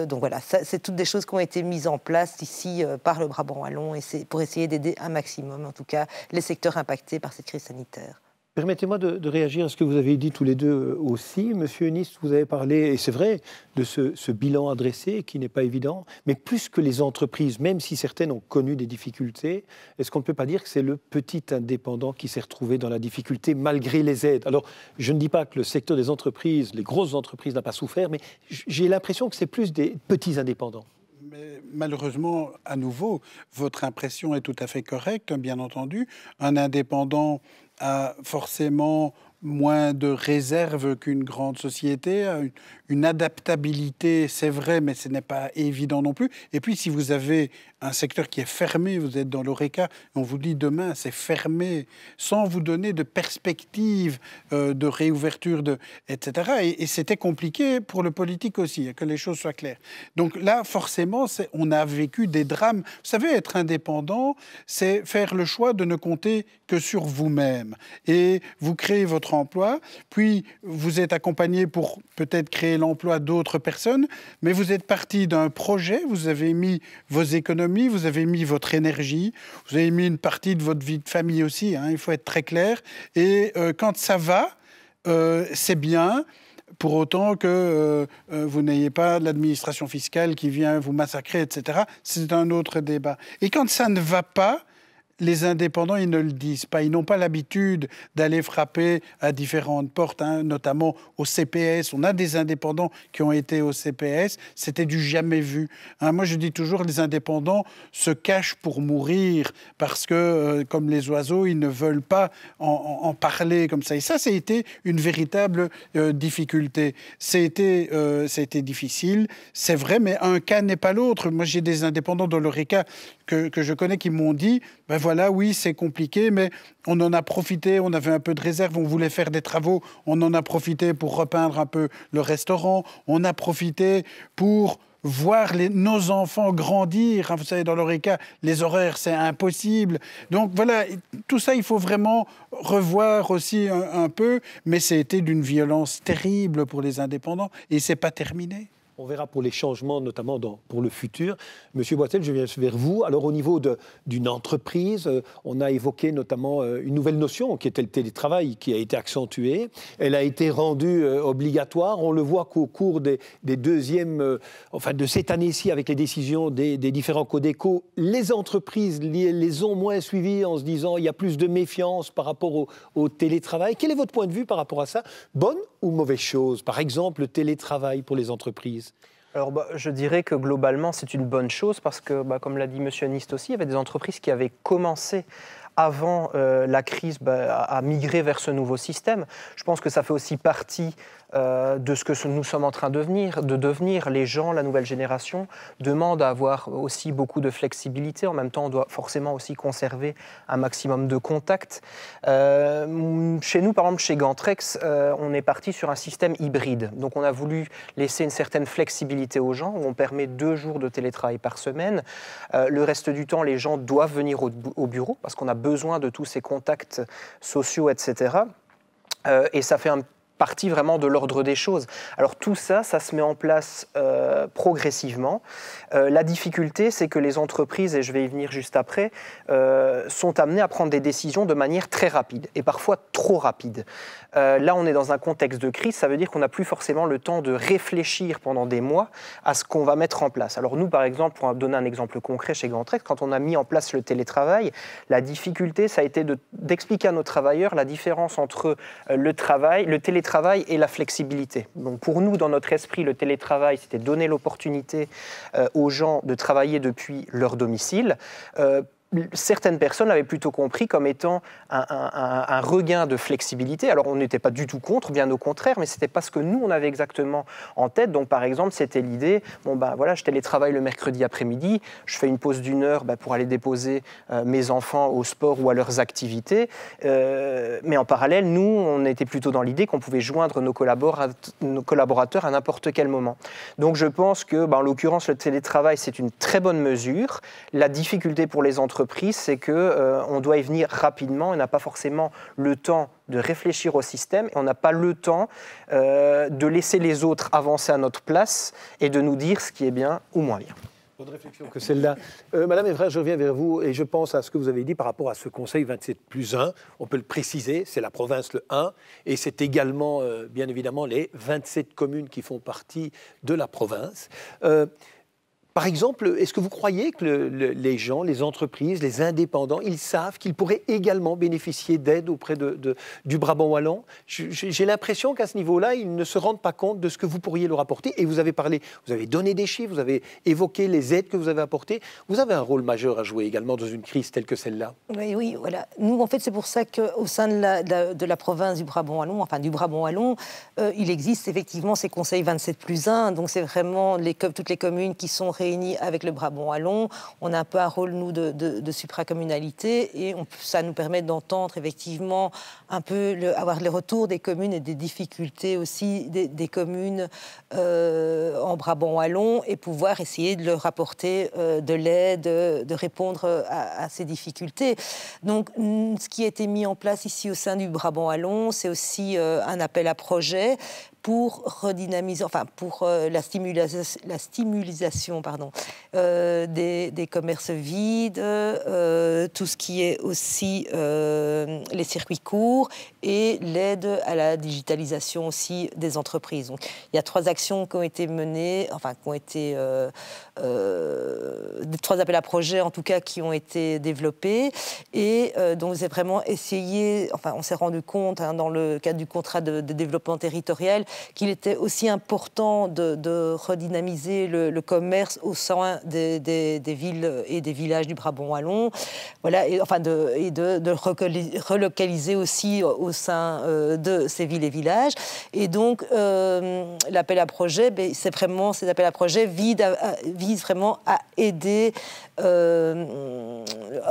donc voilà, c'est toutes des choses qui ont été mises en place ici par le Brabant wallon, et c'est pour essayer d'aider un maximum, en tout cas, les secteurs impactés par cette crise sanitaire. Permettez-moi de réagir à ce que vous avez dit tous les deux aussi. Monsieur Eunist, vous avez parlé, et c'est vrai, de ce bilan adressé qui n'est pas évident, mais plus que les entreprises, même si certaines ont connu des difficultés, est-ce qu'on ne peut pas dire que c'est le petit indépendant qui s'est retrouvé dans la difficulté malgré les aides? Alors, je ne dis pas que le secteur des entreprises, les grosses entreprises n'a pas souffert, mais j'ai l'impression que c'est plus des petits indépendants. Mais malheureusement, à nouveau, votre impression est tout à fait correcte, bien entendu. Un indépendant a forcément moins de réserve qu'une grande société, une adaptabilité, c'est vrai, mais ce n'est pas évident non plus. Et puis, si vous avez un secteur qui est fermé, vous êtes dans l'horeca, on vous dit demain, c'est fermé, sans vous donner de perspective de réouverture, etc. Et c'était compliqué pour le politique aussi, que les choses soient claires. Donc là, forcément, on a vécu des drames. Vous savez, être indépendant, c'est faire le choix de ne compter que sur vous-même. Et vous créez votre emploi, puis vous êtes accompagné pour peut-être créer l'emploi d'autres personnes, mais vous êtes parti d'un projet, vous avez mis vos économies, vous avez mis votre énergie, vous avez mis une partie de votre vie de famille aussi, il faut être très clair. Et quand ça va, c'est bien, pour autant que vous n'ayez pas l'administration fiscale qui vient vous massacrer, etc. C'est un autre débat. Et quand ça ne va pas, les indépendants, ils ne le disent pas. Ils n'ont pas l'habitude d'aller frapper à différentes portes, notamment au CPS. On a des indépendants qui ont été au CPS. C'était du jamais vu. Moi, je dis toujours, les indépendants se cachent pour mourir parce que, comme les oiseaux, ils ne veulent pas en parler comme ça. Et ça a été une véritable difficulté. Ça a été difficile, c'est vrai, mais un cas n'est pas l'autre. Moi, j'ai des indépendants dans l'horeca que je connais qui m'ont dit, ben voilà, oui, c'est compliqué, mais on en a profité, on avait un peu de réserve, on voulait faire des travaux, on en a profité pour repeindre un peu le restaurant, on a profité pour voir nos enfants grandir. Vous savez, dans l'horeca, les horaires, c'est impossible. Donc voilà, tout ça, il faut vraiment revoir aussi un peu, mais ça a été d'une violence terrible pour les indépendants et c'est pas terminé. On verra pour les changements, notamment pour le futur. Monsieur Boissel, je viens vers vous. Alors, au niveau d'une entreprise, on a évoqué notamment une nouvelle notion qui était le télétravail, qui a été accentuée. Elle a été rendue obligatoire. On le voit qu'au cours des deuxièmes, de cette année-ci, avec les décisions des différents Codeco, les entreprises les ont moins suivies en se disant il y a plus de méfiance par rapport au télétravail. Quel est votre point de vue par rapport à ça? Bonne ou mauvaise chose? Par exemple, le télétravail pour les entreprises? Alors, je dirais que globalement, c'est une bonne chose parce que, comme l'a dit M. Eunist aussi, il y avait des entreprises qui avaient commencé avant la crise, à migrer vers ce nouveau système. Je pense que ça fait aussi partie de ce que nous sommes en train de devenir. Les gens, la nouvelle génération, demandent à avoir aussi beaucoup de flexibilité. En même temps, on doit forcément aussi conserver un maximum de contact. Chez nous, par exemple, chez Gantrex, on est parti sur un système hybride. Donc, on a voulu laisser une certaine flexibilité aux gens, où on permet 2 jours de télétravail par semaine. Le reste du temps, les gens doivent venir au bureau, parce qu'on a besoin de tous ces contacts sociaux, etc. Et ça fait partie vraiment de l'ordre des choses. Alors tout ça, ça se met en place progressivement. La difficulté, c'est que les entreprises, et je vais y venir juste après, sont amenées à prendre des décisions de manière très rapide, et parfois trop rapide. Là, on est dans un contexte de crise, ça veut dire qu'on n'a plus forcément le temps de réfléchir pendant des mois à ce qu'on va mettre en place. Alors nous, par exemple, pour donner un exemple concret chez Gantrex, quand on a mis en place le télétravail, la difficulté, ça a été d'expliquer à nos travailleurs la différence entre le télétravail et la flexibilité. Donc pour nous, dans notre esprit, le télétravail, c'était donner l'opportunité aux gens de travailler depuis leur domicile. Certaines personnes l'avaient plutôt compris comme étant un regain de flexibilité. Alors, on n'était pas du tout contre, bien au contraire, mais ce n'était pas ce que nous, on avait exactement en tête. Donc, par exemple, c'était l'idée, je télétravaille le mercredi après-midi, je fais une pause d'1 heure pour aller déposer mes enfants au sport ou à leurs activités. Mais en parallèle, nous, on était plutôt dans l'idée qu'on pouvait joindre nos collaborateurs à n'importe quel moment. Donc, je pense que, en l'occurrence, le télétravail, c'est une très bonne mesure. La difficulté pour les entreprises, c'est qu'on doit y venir rapidement, on n'a pas forcément le temps de réfléchir au système, et on n'a pas le temps de laisser les autres avancer à notre place et de nous dire ce qui est bien ou moins bien. Bonne réflexion que celle-là. Madame Evra, je reviens vers vous et je pense à ce que vous avez dit par rapport à ce Conseil 27+1. On peut le préciser, c'est la province le 1 et c'est également, bien évidemment, les 27 communes qui font partie de la province. Par exemple, est-ce que vous croyez que les gens, les entreprises, les indépendants, ils savent qu'ils pourraient également bénéficier d'aide auprès du Brabant wallon? J'ai l'impression qu'à ce niveau-là, ils ne se rendent pas compte de ce que vous pourriez leur apporter. Et vous avez donné des chiffres, vous avez évoqué les aides que vous avez apportées. Vous avez un rôle majeur à jouer également dans une crise telle que celle-là. Oui, voilà. Nous, en fait, c'est pour ça qu'au sein de la province du Brabant wallon, il existe effectivement ces conseils 27+1. Donc, c'est vraiment toutes les communes qui sont réunies avec le Brabant wallon. On a un peu un rôle, nous, de supracommunalité, et ça nous permet d'entendre effectivement un peu avoir les retours des communes et des difficultés aussi des communes en Brabant wallon, et pouvoir essayer de leur apporter de l'aide, de répondre à ces difficultés. Donc, ce qui a été mis en place ici au sein du Brabant wallon, c'est aussi un appel à projet pour redynamiser, pour la stimulation des commerces vides, tout ce qui est aussi les circuits courts et l'aide à la digitalisation aussi des entreprises. Donc, il y a 3 actions qui ont été menées, 3 appels à projets en tout cas qui ont été développés, et donc c'est vraiment essayé, on s'est rendu compte dans le cadre du contrat de développement territorial qu'il était aussi important de redynamiser le commerce au sein des villes et des villages du Brabant wallon, voilà, et de relocaliser aussi au sein de ces villes et villages. Et donc l'appel à projet, ces appels à projet visent vraiment à aider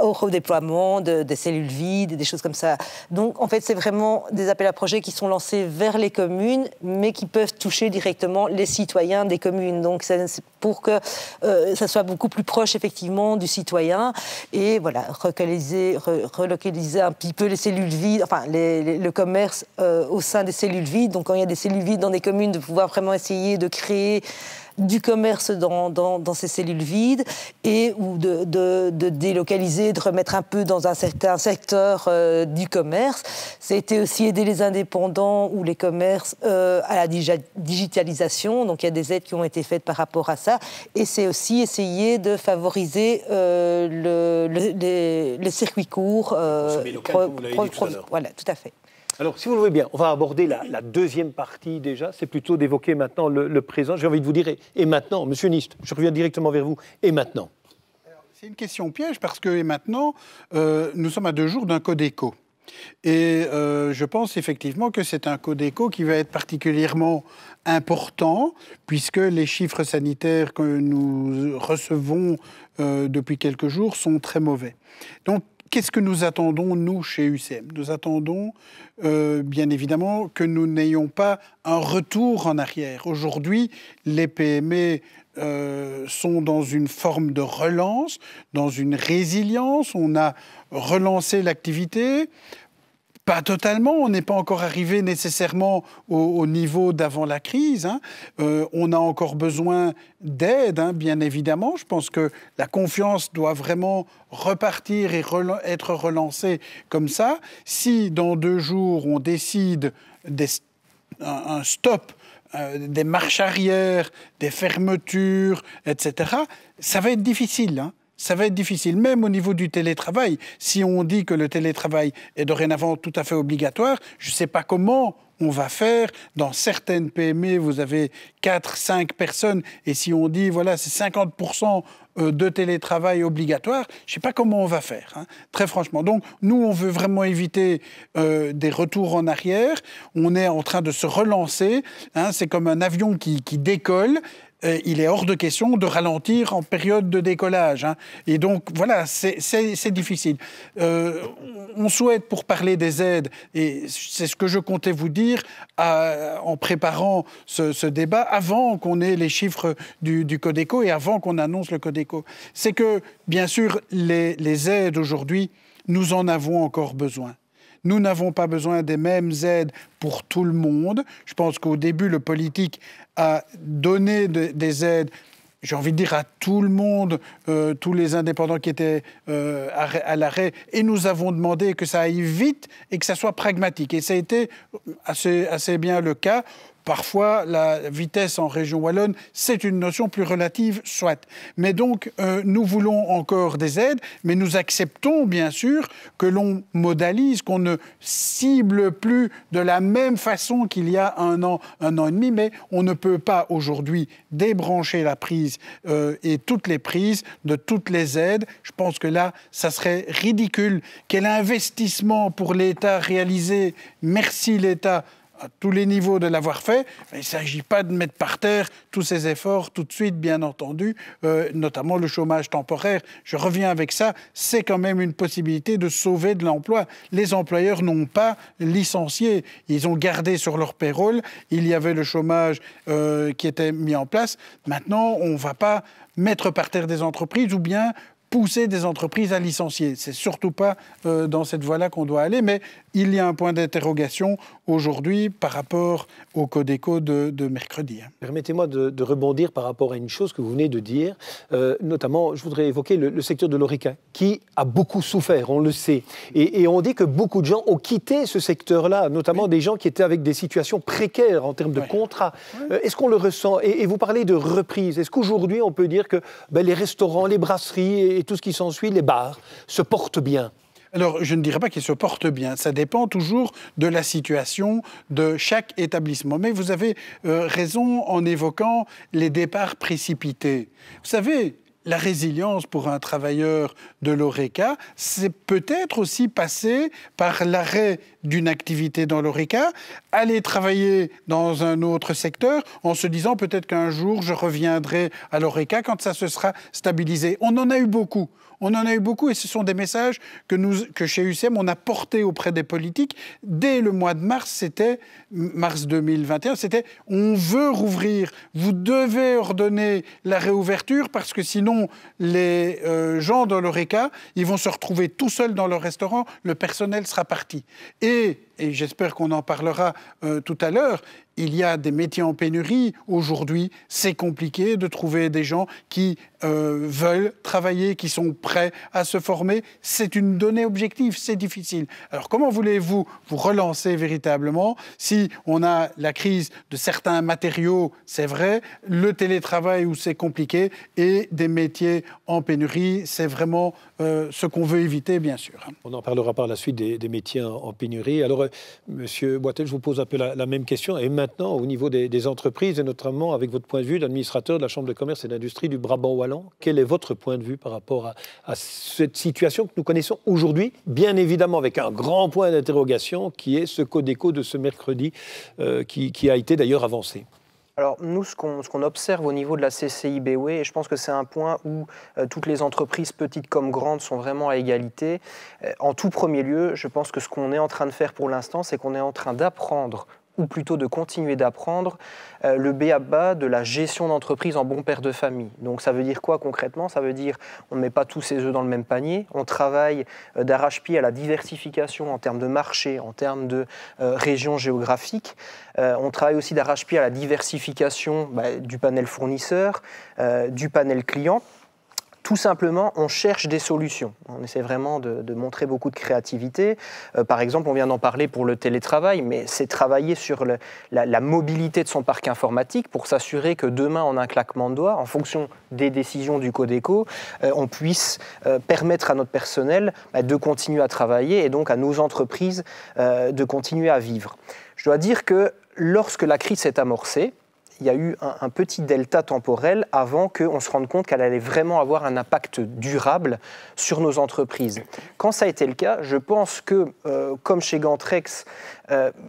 au redéploiement des cellules vides, des choses comme ça. Donc, en fait, c'est vraiment des appels à projets qui sont lancés vers les communes, mais qui peuvent toucher directement les citoyens des communes. Donc, c'est pour que ça soit beaucoup plus proche, effectivement, du citoyen. Et voilà, relocaliser un petit peu les cellules vides, le commerce au sein des cellules vides. Donc, quand il y a des cellules vides dans des communes, de pouvoir vraiment essayer de créer du commerce dans ces cellules vides, ou de délocaliser, de remettre un peu dans un certain secteur du commerce. C'était aussi aider les indépendants ou les commerces à la digitalisation. Donc il y a des aides qui ont été faites par rapport à ça. Et c'est aussi essayer de favoriser les circuits courts. Voilà, tout à fait. Alors, si vous le voulez bien, on va aborder la deuxième partie déjà. C'est plutôt d'évoquer maintenant le présent. J'ai envie de vous dire, et maintenant, Monsieur Nist, je reviens directement vers vous, et maintenant. C'est une question piège parce que maintenant, nous sommes à 2 jours d'un Codeco. Et je pense effectivement que c'est un Codeco qui va être particulièrement important puisque les chiffres sanitaires que nous recevons depuis quelques jours sont très mauvais. Donc, qu'est-ce que nous attendons, nous, chez UCM? Nous attendons, bien évidemment, que nous n'ayons pas un retour en arrière. Aujourd'hui, les PME sont dans une forme de relance, dans une résilience. On a relancé l'activité. Pas totalement, on n'est pas encore arrivé nécessairement au niveau d'avant la crise. Hein. On a encore besoin d'aide, hein, bien évidemment. Je pense que la confiance doit vraiment repartir et être relancée comme ça. Si dans 2 jours, on décide un stop, des marches arrière, des fermetures, etc., ça va être difficile, hein. Ça va être difficile, même au niveau du télétravail. Si on dit que le télétravail est dorénavant tout à fait obligatoire, je ne sais pas comment on va faire. Dans certaines PME, vous avez 4-5 personnes, et si on dit, voilà, c'est 50% de télétravail obligatoire, je ne sais pas comment on va faire, hein, très franchement. Donc, nous, on veut vraiment éviter des retours en arrière. On est en train de se relancer, hein, c'est comme un avion qui décolle. Il est hors de question de ralentir en période de décollage. Hein. Et donc, voilà, c'est difficile. On souhaite, pour parler des aides, et c'est ce que je comptais vous dire en préparant ce débat, avant qu'on ait les chiffres du Codeco et avant qu'on annonce le Codeco, c'est que, bien sûr, les aides aujourd'hui, nous en avons encore besoin. Nous n'avons pas besoin des mêmes aides pour tout le monde. Je pense qu'au début, le politique a donné des aides, j'ai envie de dire, à tout le monde, tous les indépendants qui étaient à l'arrêt. Et nous avons demandé que ça aille vite et que ça soit pragmatique. Et ça a été assez bien le cas. Parfois, la vitesse en région wallonne, c'est une notion plus relative, soit. Mais donc, nous voulon encore des aides, mais nous acceptons, bien sûr, que l'on modalise, qu'on ne cible plus de la même façon qu'il y a un an et demi, mais on ne peut pas aujourd'hui débrancher la prise et toutes les prises de toutes les aides. Je pense que là, ça serait ridicule. Quel investissement pour l'État réalisé, merci l'État, à tous les niveaux de l'avoir fait. Il ne s'agit pas de mettre par terre tous ces efforts tout de suite, bien entendu, notamment le chômage temporaire. Je reviens avec ça, c'est quand même une possibilité de sauver de l'emploi. Les employeurs n'ont pas licencié, ils ont gardé sur leur payroll. Il y avait le chômage qui était mis en place. Maintenant, on ne va pas mettre par terre des entreprises ou bien pousser des entreprises à licencier. C'est surtout pas dans cette voie-là qu'on doit aller, mais il y a un point d'interrogation aujourd'hui par rapport au Codeco de mercredi. Permettez-moi de rebondir par rapport à une chose que vous venez de dire. Notamment, je voudrais évoquer le secteur de l'horeca, qui a beaucoup souffert, on le sait. Et on dit que beaucoup de gens ont quitté ce secteur-là, notamment des gens qui étaient avec des situations précaires en termes de contrats. Est-ce qu'on le ressent? Et vous parlez de reprise. Est-ce qu'aujourd'hui, on peut dire que les restaurants, les brasseries et tout ce qui s'ensuit, les bars, se portent bien? Alors, je ne dirais pas qu'ils se portent bien. Ça dépend toujours de la situation de chaque établissement. Mais vous avez raison en évoquant les départs précipités. Vous savez, la résilience pour un travailleur de l'horeca, c'est peut-être aussi passer par l'arrêt d'une activité dans l'horeca, aller travailler dans un autre secteur en se disant peut-être qu'un jour je reviendrai à l'horeca quand ça se sera stabilisé. On en a eu beaucoup. On en a eu beaucoup et ce sont des messages que chez UCM, on a portés auprès des politiques. Dès le mois de mars, c'était mars 2021, c'était « on veut rouvrir, vous devez ordonner la réouverture parce que sinon les gens dans l'horeca, ils vont se retrouver tout seuls dans leur restaurant, le personnel sera parti ». Et j'espère qu'on en parlera tout à l'heure, il y a des métiers en pénurie. Aujourd'hui, c'est compliqué de trouver des gens qui veulent travailler, qui sont prêts à se former. C'est une donnée objective, c'est difficile. Alors comment voulez-vous vous relancer véritablement si on a la crise de certains matériaux, c'est vrai, le télétravail où c'est compliqué et des métiers en pénurie, c'est vraiment ce qu'on veut éviter, bien sûr. On en parlera par la suite des métiers en pénurie. Alors, Alors, Monsieur Boitel, je vous pose un peu la même question. Et maintenant, au niveau des entreprises, et notamment avec votre point de vue d'administrateur de la Chambre de commerce et d'industrie du Brabant wallon, quel est votre point de vue par rapport à cette situation que nous connaissons aujourd'hui, bien évidemment avec un grand point d'interrogation qui est ce Codeco de ce mercredi qui a été d'ailleurs avancé? Alors nous, ce qu'on observe au niveau de la CCI BOE, et je pense que c'est un point où toutes les entreprises, petites comme grandes, sont vraiment à égalité. En tout premier lieu, je pense que ce qu'on est en train de faire pour l'instant, c'est qu'on est en train d'apprendre, ou plutôt de continuer d'apprendre, le b.a.-ba de la gestion d'entreprise en bon père de famille. Donc ça veut dire quoi concrètement? Ça veut dire on ne met pas tous ses œufs dans le même panier, on travaille d'arrache-pied à la diversification en termes de marché, en termes de région géographique. On travaille aussi d'arrache-pied à la diversification du panel fournisseur, du panel client. Tout simplement, on cherche des solutions. On essaie vraiment de montrer beaucoup de créativité. Par exemple, on vient d'en parler pour le télétravail, mais c'est travailler sur la mobilité de son parc informatique pour s'assurer que demain, en un claquement de doigts, en fonction des décisions du Codeco, on puisse permettre à notre personnel de continuer à travailler et donc à nos entreprises de continuer à vivre. Je dois dire que lorsque la crise s'est amorcée, il y a eu un petit delta temporel avant qu'on se rende compte qu'elle allait vraiment avoir un impact durable sur nos entreprises. Quand ça a été le cas, je pense que, comme chez Gantrex,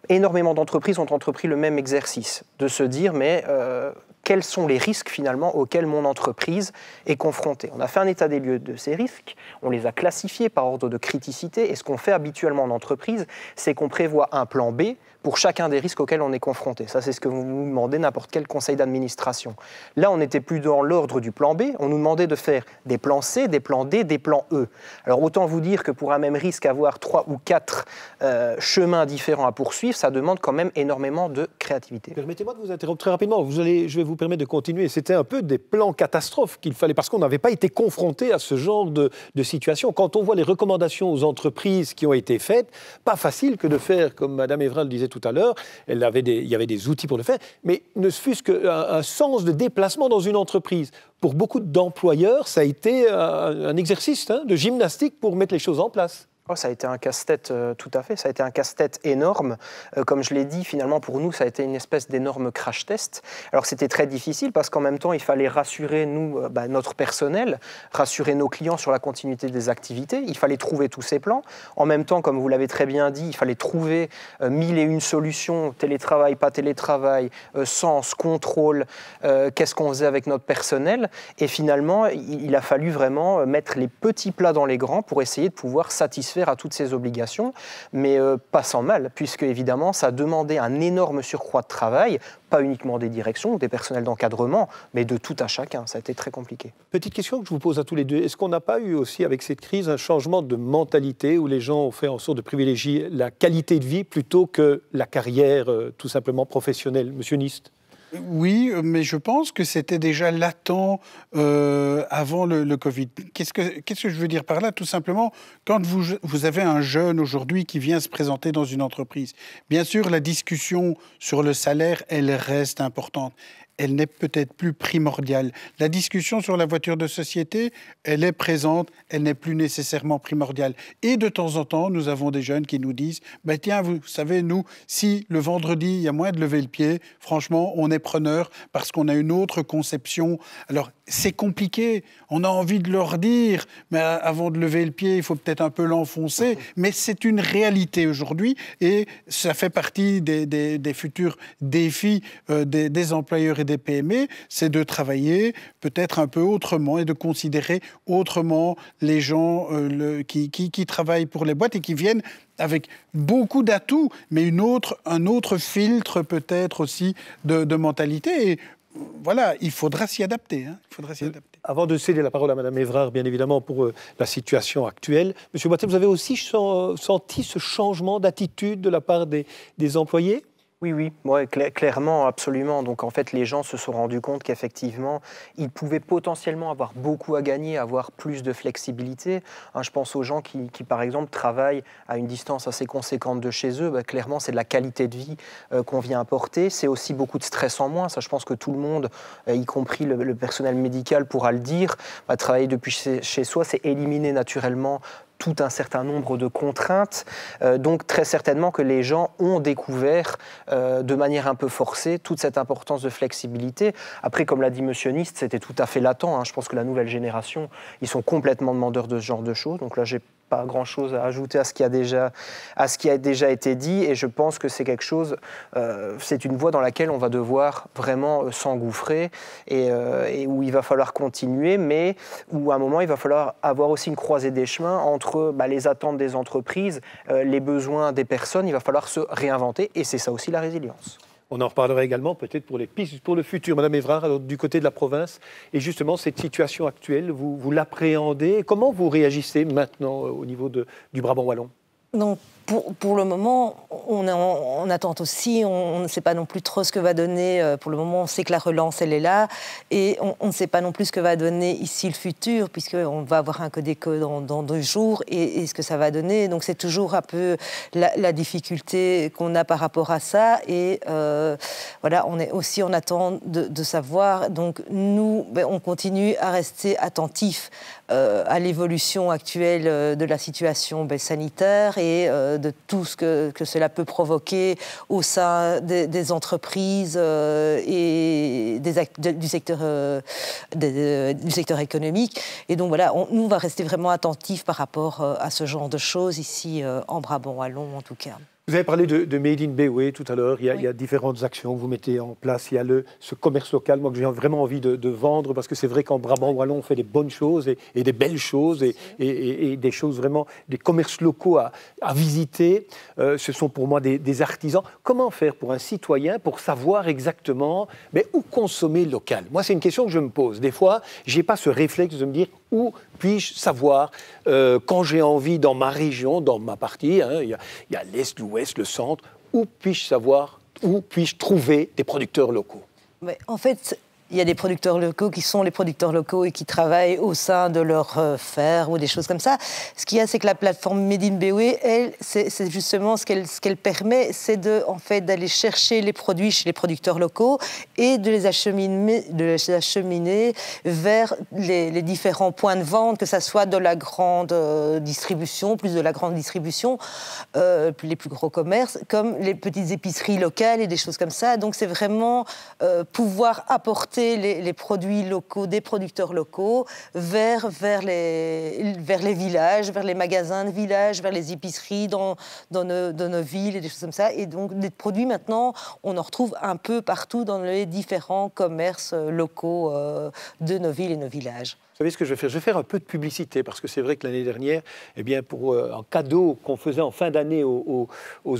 énormément d'entreprises ont entrepris le même exercice, de se dire mais quels sont les risques finalement auxquels mon entreprise est confrontée. On a fait un état des lieux de ces risques, on les a classifiés par ordre de criticité, et ce qu'on fait habituellement en entreprise, c'est qu'on prévoit un plan B pour chacun des risques auxquels on est confronté. Ça, c'est ce que vous nous demandez n'importe quel conseil d'administration. Là, on n'était plus dans l'ordre du plan B, on nous demandait de faire des plans C, des plans D, des plans E. Alors autant vous dire que pour un même risque, avoir 3 ou 4 chemins différents à poursuivre, ça demande quand même énormément de créativité. Permettez-moi de vous interrompre très rapidement. Je vais vous permettre de continuer. C'était un peu des plans catastrophes qu'il fallait, parce qu'on n'avait pas été confronté à ce genre de situation. Quand on voit les recommandations aux entreprises qui ont été faites, pas facile que de faire, comme Mme Evrin le disait tout à l'heure, il y avait des outils pour le faire, mais ne fût-ce qu'un sens de déplacement dans une entreprise. Pour beaucoup d'employeurs, ça a été un exercice de gymnastique pour mettre les choses en place. Oh, ça a été un casse-tête, tout à fait. Ça a été un casse-tête énorme. Comme je l'ai dit, finalement, pour nous, ça a été une espèce d'énorme crash test. Alors, c'était très difficile parce qu'en même temps, il fallait rassurer, notre personnel, rassurer nos clients sur la continuité des activités. Il fallait trouver tous ces plans. En même temps, comme vous l'avez très bien dit, il fallait trouver 1001 solutions, télétravail, pas télétravail, sens, contrôle, qu'est-ce qu'on faisait avec notre personnel. Et finalement, il a fallu vraiment mettre les petits plats dans les grands pour essayer de pouvoir satisfaire à toutes ces obligations, mais pas sans mal, puisque évidemment ça demandait un énorme surcroît de travail, pas uniquement des directions ou des personnels d'encadrement, mais de tout un chacun. Ça a été très compliqué. Petite question que je vous pose à tous les deux. Est-ce qu'on n'a pas eu aussi avec cette crise un changement de mentalité où les gens ont fait en sorte de privilégier la qualité de vie plutôt que la carrière tout simplement professionnelle? Monsieur Nist? Oui, mais je pense que c'était déjà latent avant le Covid. Qu'est-ce que je veux dire par là? Tout simplement, quand vous avez un jeune aujourd'hui qui vient se présenter dans une entreprise, bien sûr, la discussion sur le salaire, elle reste importante. Elle n'est peut-être plus primordiale. La discussion sur la voiture de société, elle est présente, elle n'est plus nécessairement primordiale. Et de temps en temps, nous avons des jeunes qui nous disent « Tiens, vous savez, nous, si le vendredi, il y a moins de lever le pied, franchement, on est preneur parce qu'on a une autre conception. » Alors, c'est compliqué. On a envie de leur dire « Mais avant de lever le pied, il faut peut-être un peu l'enfoncer. » Mais c'est une réalité aujourd'hui et ça fait partie des futurs défis des employeurs et des PME, c'est de travailler peut-être un peu autrement et de considérer autrement les gens qui travaillent pour les boîtes et qui viennent avec beaucoup d'atouts, mais un autre filtre peut-être aussi de mentalité. Et voilà, il faudra s'y adapter. Avant de céder la parole à Mme Évrard, bien évidemment, pour la situation actuelle, M. Boitel, vous avez aussi senti ce changement d'attitude de la part des employés ? Oui, clairement, absolument. Donc en fait, les gens se sont rendus compte qu'effectivement, ils pouvaient potentiellement avoir beaucoup à gagner, avoir plus de flexibilité. Je pense aux gens qui, par exemple, travaillent à une distance assez conséquente de chez eux. Clairement, c'est de la qualité de vie qu'on vient apporter. C'est aussi beaucoup de stress en moins. Ça, je pense que tout le monde, y compris le personnel médical, pourra le dire. Travailler depuis chez soi, c'est éliminer naturellement tout un certain nombre de contraintes. Donc très certainement que les gens ont découvert de manière un peu forcée toute cette importance de flexibilité. Après, comme l'a dit Monsieur Nist, c'était tout à fait latent. Hein. Je pense que la nouvelle génération, ils sont complètement demandeurs de ce genre de choses. Donc là, j'ai pas grand-chose à ajouter à ce qui a déjà été dit, et je pense que c'est quelque chose, c'est une voie dans laquelle on va devoir vraiment s'engouffrer et où il va falloir continuer, mais où à un moment il va falloir avoir aussi une croisée des chemins entre les attentes des entreprises, les besoins des personnes. Il va falloir se réinventer, et c'est ça aussi la résilience. On en reparlera également peut-être pour les pistes pour le futur. Madame Évrard, alors, du côté de la province, et justement cette situation actuelle, vous l'appréhendez. Comment vous réagissez maintenant au niveau du Brabant wallon? Donc, pour le moment, on attend aussi, on ne sait pas non plus trop ce que va donner. Pour le moment, on sait que la relance, elle est là, et on ne sait pas non plus ce que va donner ici le futur, puisqu'on va avoir un Codeco dans 2 jours, et ce que ça va donner. Donc, c'est toujours un peu la difficulté qu'on a par rapport à ça, et voilà, on est aussi en attente de savoir. Donc, nous, on continue à rester attentifs à l'évolution actuelle de la situation sanitaire et de tout ce que cela peut provoquer au sein des entreprises et du secteur économique. Et donc voilà, nous, on va rester vraiment attentifs par rapport à ce genre de choses ici en Brabant wallon en tout cas. Vous avez parlé de Made in Bewe tout à l'heure. Il y a différentes actions que vous mettez en place. Il y a ce commerce local, moi, que j'ai vraiment envie de vendre, parce que c'est vrai qu'en Brabant wallon, on fait des bonnes choses et des belles choses et des choses vraiment, des commerces locaux à visiter. Ce sont pour moi des artisans. Comment faire pour un citoyen pour savoir exactement où consommer local? Moi, c'est une question que je me pose. Des fois, je n'ai pas ce réflexe de me dire où puis-je savoir quand j'ai envie dans ma région, dans ma partie, il y a l'Est, l'Ouest, le Centre, où puis-je savoir, où puis-je trouver des producteurs locaux? Mais en fait, il y a des producteurs locaux qui sont les producteurs locaux et qui travaillent au sein de leur ferme ou des choses comme ça. Ce qu'il y a, c'est que la plateforme Made in Bewe, elle, c'est justement ce qu'elle permet, c'est d'aller chercher les produits chez les producteurs locaux et de les acheminer vers les différents points de vente, que ça soit de la grande distribution, plus de la grande distribution, les plus gros commerces, comme les petites épiceries locales et des choses comme ça. Donc c'est vraiment pouvoir apporter les produits locaux, des producteurs locaux, vers les villages, vers les magasins de villages, vers les épiceries dans nos villes et des choses comme ça. Et donc, des produits, maintenant, on en retrouve un peu partout dans les différents commerces locaux de nos villes et nos villages. Vous savez ce que je vais faire? Je vais faire un peu de publicité, parce que c'est vrai que l'année dernière, pour un cadeau qu'on faisait en fin d'année aux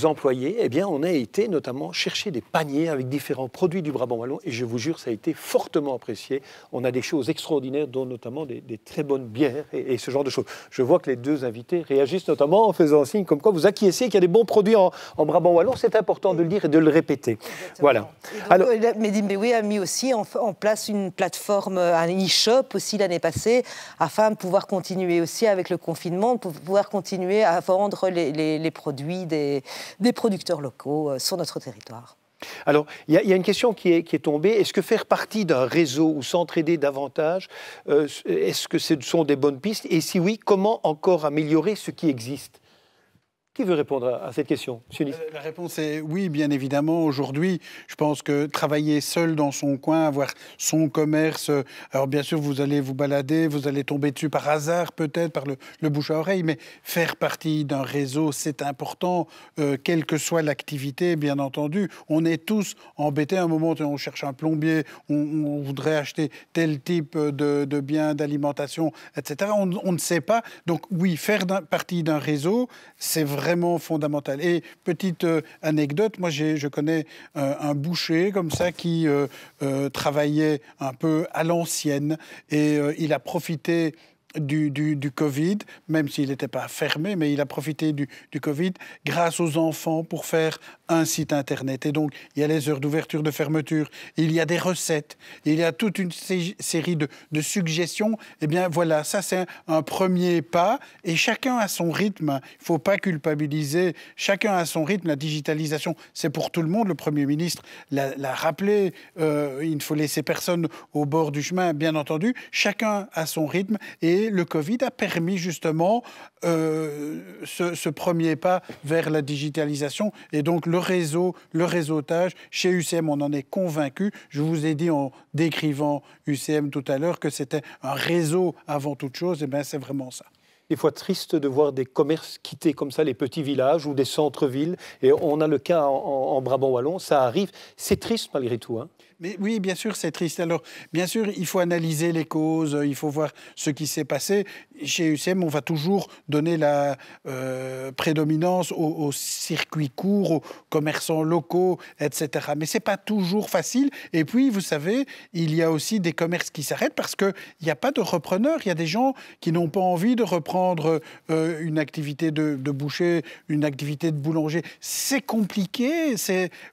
employés, on a été notamment chercher des paniers avec différents produits du Brabant wallon, et je vous jure, ça a été fortement apprécié. On a des choses extraordinaires, dont notamment des très bonnes bières et ce genre de choses. Je vois que les 2 invités réagissent notamment en faisant signe comme quoi vous acquiescez qu'il y a des bons produits en Brabant wallon. C'est important de le dire et de le répéter. Exactement. Voilà. Donc, alors, Made in Bewe a mis aussi en place une plateforme, un e-shop aussi l'année passée, afin de pouvoir continuer aussi avec le confinement, pour pouvoir continuer à vendre les produits des producteurs locaux sur notre territoire. Alors, il y a une question qui est tombée. Est-ce que faire partie d'un réseau ou s'entraider davantage, est-ce que ce sont des bonnes pistes? Et si oui, comment encore améliorer ce qui existe? Qui veut répondre à cette question? Monsieur Nist? La réponse est oui, bien évidemment. Aujourd'hui, je pense que travailler seul dans son coin, avoir son commerce, alors bien sûr, vous allez vous balader, vous allez tomber dessus par hasard peut-être, par le bouche à oreille, mais faire partie d'un réseau, c'est important, quelle que soit l'activité, bien entendu. On est tous embêtés à un moment, on cherche un plombier, on voudrait acheter tel type de biens d'alimentation, etc. On ne sait pas. Donc oui, faire partie d'un réseau, c'est vraiment fondamental. Et petite anecdote, moi je connais un boucher comme ça qui travaillait un peu à l'ancienne et il a profité du Covid, même s'il n'était pas fermé, mais il a profité du Covid grâce aux enfants pour faire un site internet. Et donc, il y a les heures d'ouverture, de fermeture, il y a des recettes, il y a toute une série de suggestions. Eh bien, voilà, ça c'est un premier pas. Et chacun a son rythme. Il ne faut pas culpabiliser. Chacun a son rythme. La digitalisation, c'est pour tout le monde. Le Premier ministre l'a rappelé. Il ne faut laisser personne au bord du chemin, bien entendu. Chacun a son rythme et Et le Covid a permis justement ce premier pas vers la digitalisation. Et donc le réseautage, chez UCM, on en est convaincu. Je vous ai dit en décrivant UCM tout à l'heure que c'était un réseau avant toute chose. Et bien c'est vraiment ça. Des fois triste de voir des commerces quitter comme ça les petits villages ou des centres-villes. Et on a le cas en Brabant wallon, ça arrive. C'est triste malgré tout, hein. Mais oui, bien sûr, c'est triste. Alors, bien sûr, il faut analyser les causes, il faut voir ce qui s'est passé. Chez UCM, on va toujours donner la prédominance aux circuits courts, aux commerçants locaux, etc. Mais ce n'est pas toujours facile. Et puis, vous savez, il y a aussi des commerces qui s'arrêtent parce qu'il n'y a pas de repreneurs. Il y a des gens qui n'ont pas envie de reprendre une activité de boucher, une activité de boulanger. C'est compliqué.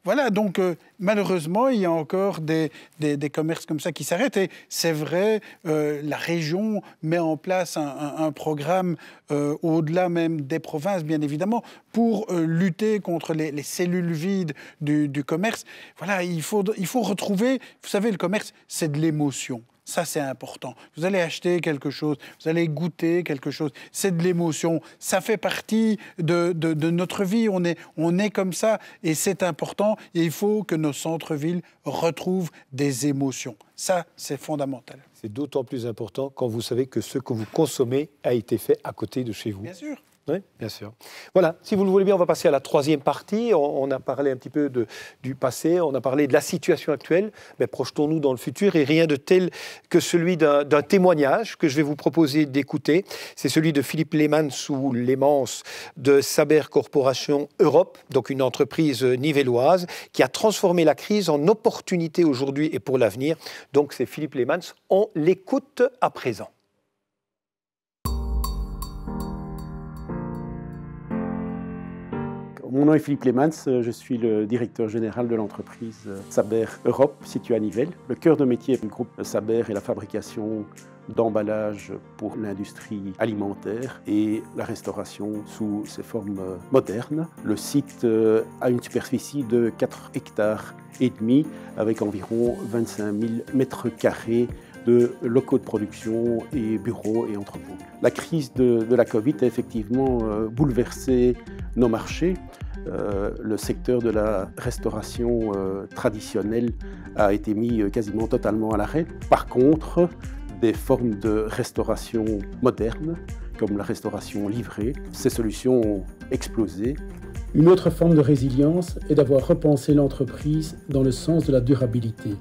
Voilà, donc malheureusement, il y a encore des commerces comme ça qui s'arrêtent. Et c'est vrai, la région met en place un programme au-delà même des provinces, bien évidemment, pour lutter contre les cellules vides du commerce. Voilà, il faut retrouver... Vous savez, le commerce, c'est de l'émotion. Ça, c'est important. Vous allez acheter quelque chose, vous allez goûter quelque chose. C'est de l'émotion. Ça fait partie de notre vie. On est comme ça et c'est important. Et il faut que nos centres-villes retrouvent des émotions. Ça, c'est fondamental. C'est d'autant plus important quand vous savez que ce que vous consommez a été fait à côté de chez vous. Bien sûr. Oui, bien sûr. Voilà, si vous le voulez bien, on va passer à la troisième partie. On a parlé un petit peu du passé, on a parlé de la situation actuelle, mais projetons-nous dans le futur et rien de tel que celui d'un témoignage que je vais vous proposer d'écouter. C'est celui de Philippe Leemans ou Leemans de Saber Corporation Europe, donc une entreprise nivelloise qui a transformé la crise en opportunité aujourd'hui et pour l'avenir. Donc c'est Philippe Leemans, on l'écoute à présent. Mon nom est Philippe Leemans, je suis le directeur général de l'entreprise Saber Europe, située à Nivelles. Le cœur de métier du groupe Saber est la fabrication d'emballages pour l'industrie alimentaire et la restauration sous ses formes modernes. Le site a une superficie de 4 hectares et demi avec environ 25 000 mètres carrés de locaux de production et bureaux et entrepôts. La crise de la Covid a effectivement bouleversé nos marchés. Le secteur de la restauration traditionnelle a été mis quasiment totalement à l'arrêt. Par contre, des formes de restauration modernes, comme la restauration livrée, ces solutions ont explosé. Une autre forme de résilience est d'avoir repensé l'entreprise dans le sens de la durabilité.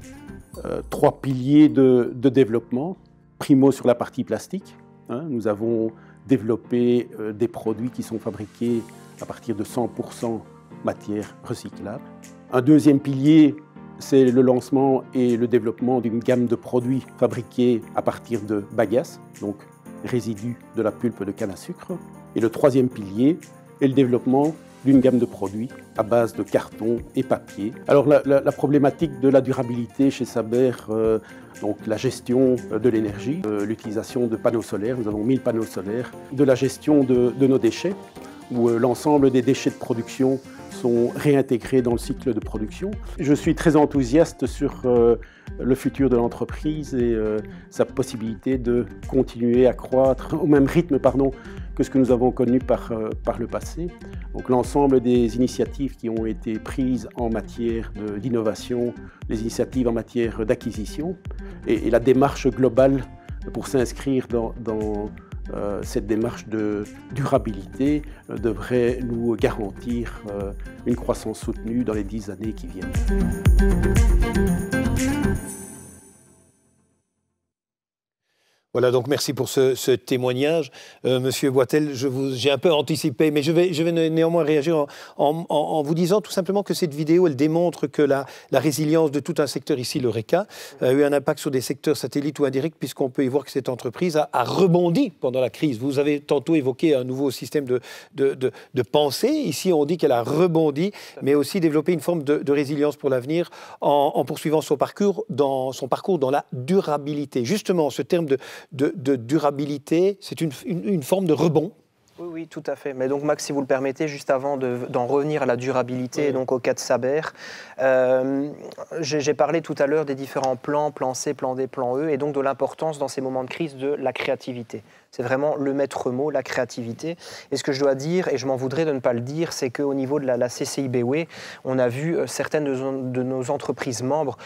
3 piliers de développement. Primo sur la partie plastique. Nous avons développé des produits qui sont fabriqués à partir de 100% matière recyclable. Un deuxième pilier, c'est le lancement et le développement d'une gamme de produits fabriqués à partir de bagasse, donc résidus de la pulpe de canne à sucre. Et le troisième pilier est le développement d'une gamme de produits à base de carton et papier. Alors la problématique de la durabilité chez Saber, donc la gestion de l'énergie, l'utilisation de panneaux solaires, nous avons 1000 panneaux solaires, de la gestion de nos déchets, où l'ensemble des déchets de production sont réintégrés dans le cycle de production. Je suis très enthousiaste sur le futur de l'entreprise et sa possibilité de continuer à croître au même rythme que ce que nous avons connu par le passé. Donc l'ensemble des initiatives qui ont été prises en matière d'innovation, les initiatives en matière d'acquisition et la démarche globale pour s'inscrire dans cette démarche de durabilité devrait nous garantir une croissance soutenue dans les 10 années qui viennent. Voilà, donc merci pour ce témoignage. Monsieur Boitel, j'ai un peu anticipé, mais je vais néanmoins réagir en vous disant tout simplement que cette vidéo, elle démontre que la résilience de tout un secteur ici, l'Horeca, a eu un impact sur des secteurs satellites ou indirects, puisqu'on peut y voir que cette entreprise a rebondi pendant la crise. Vous avez tantôt évoqué un nouveau système de pensée. Ici, on dit qu'elle a rebondi, mais aussi développé une forme de résilience pour l'avenir en poursuivant son parcours dans la durabilité. Justement, ce terme de durabilité, c'est une forme de rebond. Oui, tout à fait. Mais donc, Max, si vous le permettez, juste avant d'en revenir à la durabilité, et donc au cas de Saber, j'ai parlé tout à l'heure des différents plans, plan C, plan D, plan E, et donc de l'importance dans ces moments de crise de la créativité. C'est vraiment le maître mot, la créativité. Et ce que je dois dire, et je m'en voudrais de ne pas le dire, c'est qu'au niveau de la CCI BW, on a vu certaines de nos entreprises membres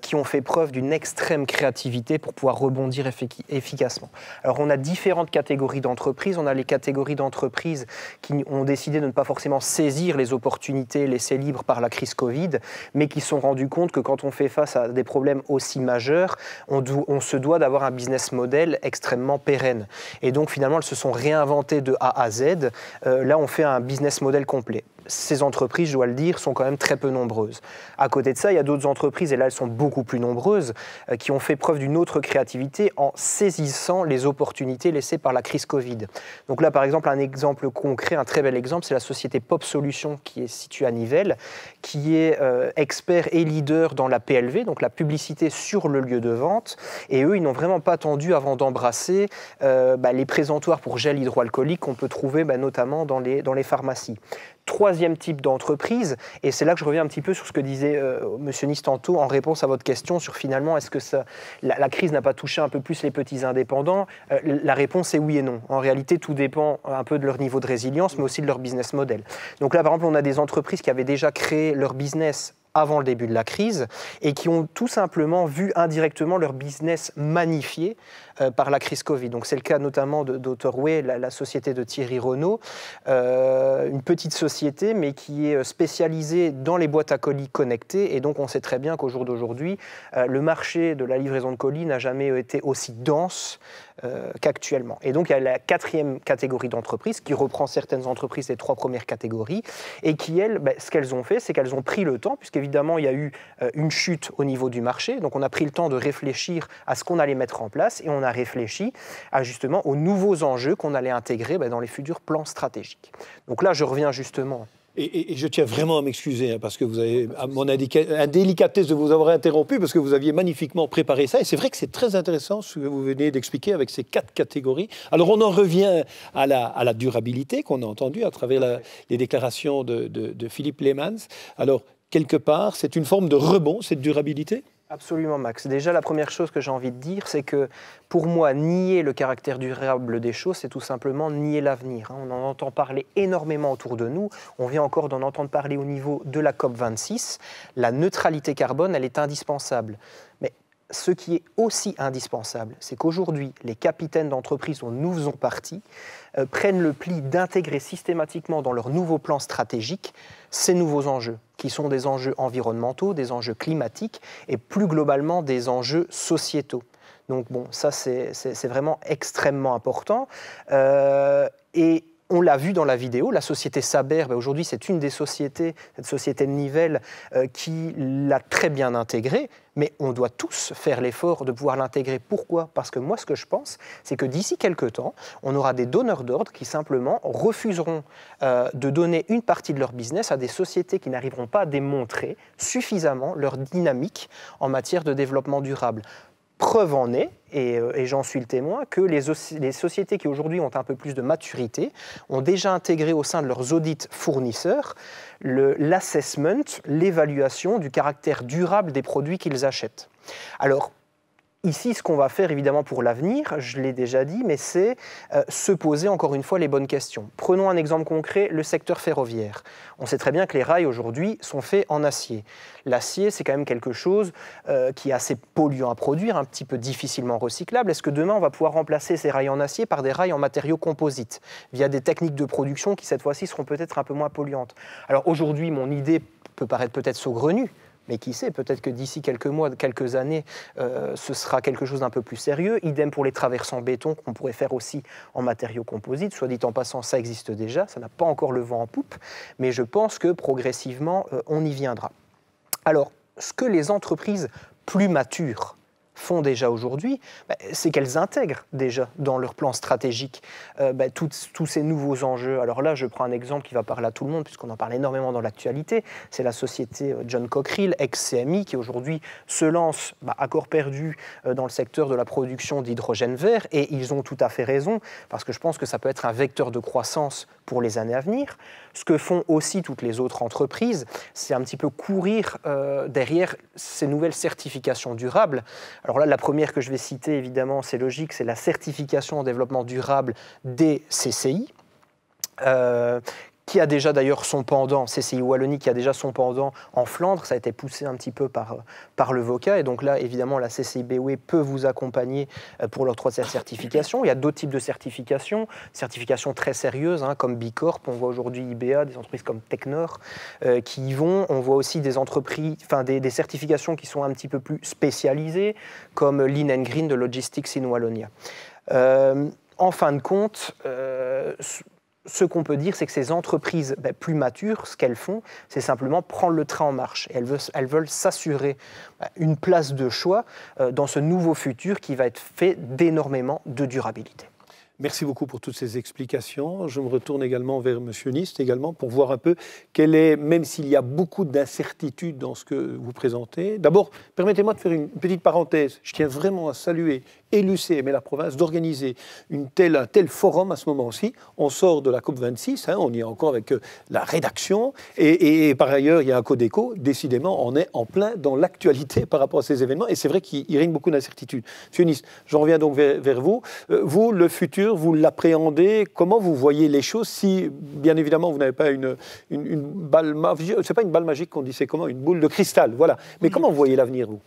qui ont fait preuve d'une extrême créativité pour pouvoir rebondir efficacement. Alors on a différentes catégories d'entreprises. On a les catégories d'entreprises qui ont décidé de ne pas forcément saisir les opportunités laissées libres par la crise Covid, mais qui se sont rendus compte que quand on fait face à des problèmes aussi majeurs, on se doit d'avoir un business model extrêmement pérenne. Et donc finalement, elles se sont réinventées de A à Z. Là, on fait un business model complet. Ces entreprises, je dois le dire, sont quand même très peu nombreuses. À côté de ça, il y a d'autres entreprises, et là elles sont beaucoup plus nombreuses, qui ont fait preuve d'une autre créativité en saisissant les opportunités laissées par la crise Covid. Donc là, par exemple, un exemple concret, un très bel exemple, c'est la société Pop Solutions qui est située à Nivelles, qui est expert et leader dans la PLV, donc la publicité sur le lieu de vente. Et eux, ils n'ont vraiment pas attendu avant d'embrasser les présentoirs pour gel hydroalcoolique qu'on peut trouver notamment dans les pharmacies. Troisième type d'entreprise, et c'est là que je reviens un petit peu sur ce que disait M. Nice tantôt en réponse à votre question sur finalement est-ce que la crise n'a pas touché un peu plus les petits indépendants. La réponse est oui et non. En réalité, tout dépend un peu de leur niveau de résilience, mais aussi de leur business model. Donc là, par exemple, on a des entreprises qui avaient déjà créé leur business avant le début de la crise et qui ont tout simplement vu indirectement leur business magnifié par la crise Covid. Donc c'est le cas notamment d'Autorway, la société de Thierry Renaud, une petite société mais qui est spécialisée dans les boîtes à colis connectées, et donc on sait très bien qu'au jour d'aujourd'hui, le marché de la livraison de colis n'a jamais été aussi dense qu'actuellement. Et donc il y a la quatrième catégorie d'entreprises qui reprend certaines entreprises des trois premières catégories et qui, elles, ce qu'elles ont fait, c'est qu'elles ont pris le temps, puisqu'évidemment il y a eu une chute au niveau du marché, donc on a pris le temps de réfléchir à ce qu'on allait mettre en place et on a réfléchi à, justement aux nouveaux enjeux qu'on allait intégrer dans les futurs plans stratégiques. Donc là, je reviens justement... Et je tiens vraiment à m'excuser, parce que vous avez, à mon indélicatesse de vous avoir interrompu, parce que vous aviez magnifiquement préparé ça. Et c'est vrai que c'est très intéressant ce que vous venez d'expliquer avec ces 4 catégories. Alors on en revient à la durabilité qu'on a entendue à travers les déclarations de Philippe Leemans. Alors, quelque part, c'est une forme de rebond, cette durabilité ? Absolument, Max. Déjà, la première chose que j'ai envie de dire, c'est que pour moi, nier le caractère durable des choses, c'est tout simplement nier l'avenir. On en entend parler énormément autour de nous. On vient encore d'en entendre parler au niveau de la COP26. La neutralité carbone, elle est indispensable. Mais ce qui est aussi indispensable, c'est qu'aujourd'hui, les capitaines d'entreprises dont nous faisons partie prennent le pli d'intégrer systématiquement dans leur nouveau plan stratégique ces nouveaux enjeux, qui sont des enjeux environnementaux, des enjeux climatiques et plus globalement des enjeux sociétaux. Donc bon, ça c'est vraiment extrêmement important. Et on l'a vu dans la vidéo, la société Saber, aujourd'hui c'est une des sociétés, cette société de Nivelles, qui l'a très bien intégrée, mais on doit tous faire l'effort de pouvoir l'intégrer. Pourquoi ? Parce que moi ce que je pense, c'est que d'ici quelques temps, on aura des donneurs d'ordre qui simplement refuseront de donner une partie de leur business à des sociétés qui n'arriveront pas à démontrer suffisamment leur dynamique en matière de développement durable. Preuve en est, et j'en suis le témoin, que les sociétés qui aujourd'hui ont un peu plus de maturité ont déjà intégré au sein de leurs audits fournisseurs l'assessment, l'évaluation du caractère durable des produits qu'ils achètent. Alors, ici, ce qu'on va faire évidemment pour l'avenir, je l'ai déjà dit, mais c'est se poser encore une fois les bonnes questions. Prenons un exemple concret, le secteur ferroviaire. On sait très bien que les rails aujourd'hui sont faits en acier. L'acier, c'est quand même quelque chose qui est assez polluant à produire, un petit peu difficilement recyclable. Est-ce que demain, on va pouvoir remplacer ces rails en acier par des rails en matériaux composites, via des techniques de production qui, cette fois-ci, seront peut-être un peu moins polluantes? Alors aujourd'hui, mon idée peut paraître peut-être saugrenue, mais qui sait, peut-être que d'ici quelques mois, quelques années, ce sera quelque chose d'un peu plus sérieux. Idem pour les traversants béton qu'on pourrait faire aussi en matériaux composites. Soit dit en passant, ça existe déjà, ça n'a pas encore le vent en poupe, mais je pense que progressivement, on y viendra. Alors, ce que les entreprises plus matures font déjà aujourd'hui, c'est qu'elles intègrent déjà dans leur plan stratégique tous ces nouveaux enjeux. Alors là, je prends un exemple qui va parler à tout le monde, puisqu'on en parle énormément dans l'actualité. C'est la société John Cockerill, ex-CMI, qui aujourd'hui se lance à corps perdu dans le secteur de la production d'hydrogène vert, et ils ont tout à fait raison, parce que je pense que ça peut être un vecteur de croissance pour les années à venir. Ce que font aussi toutes les autres entreprises, c'est un petit peu courir derrière ces nouvelles certifications durables. Alors Alors là, la première que je vais citer, évidemment, c'est logique, c'est la certification en développement durable des CCI, qui a déjà d'ailleurs son pendant, CCI Wallonie, qui a déjà son pendant en Flandre. Ça a été poussé un petit peu par le VOCA. Et donc là, évidemment, la CCI BW peut vous accompagner pour l'octroi de cette certification. Il y a d'autres types de certifications très sérieuses, comme Bicorp. On voit aujourd'hui IBA, des entreprises comme Technor qui y vont. On voit aussi des entreprises, des certifications qui sont un petit peu plus spécialisées, comme Lean and Green de Logistics in Wallonia. En fin de compte, ce qu'on peut dire, c'est que ces entreprises plus matures, ce qu'elles font, c'est simplement prendre le train en marche. Et elles veulent s'assurer une place de choix dans ce nouveau futur qui va être fait d'énormément de durabilité. Merci beaucoup pour toutes ces explications. Je me retourne également vers M. Nist également pour voir un peu quelle est, même s'il y a beaucoup d'incertitudes dans ce que vous présentez. D'abord, permettez-moi de faire une petite parenthèse. Je tiens vraiment à saluer et l'UCM et la province d'organiser un tel forum à ce moment-ci. On sort de la COP26, on y est encore avec la rédaction, et par ailleurs, il y a un Codeco. Décidément, on est en plein dans l'actualité par rapport à ces événements, et c'est vrai qu'il règne beaucoup d'incertitudes. Monsieur Nist, j'en reviens donc vers vous. Vous, le futur, vous l'appréhendez, comment vous voyez les choses si, bien évidemment, vous n'avez pas une balle magique, c'est pas une balle magique qu'on dit, c'est comment, une boule de cristal, voilà. Mais comment vous voyez l'avenir, vous ?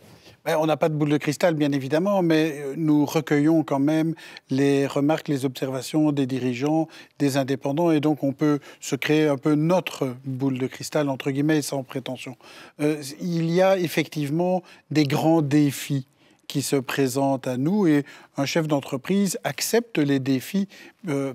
On n'a pas de boule de cristal, bien évidemment, mais nous recueillons quand même les remarques, les observations des dirigeants, des indépendants, et donc on peut se créer un peu notre boule de cristal, entre guillemets, sans prétention. Il y a effectivement des grands défis qui se présentent à nous, et un chef d'entreprise accepte les défis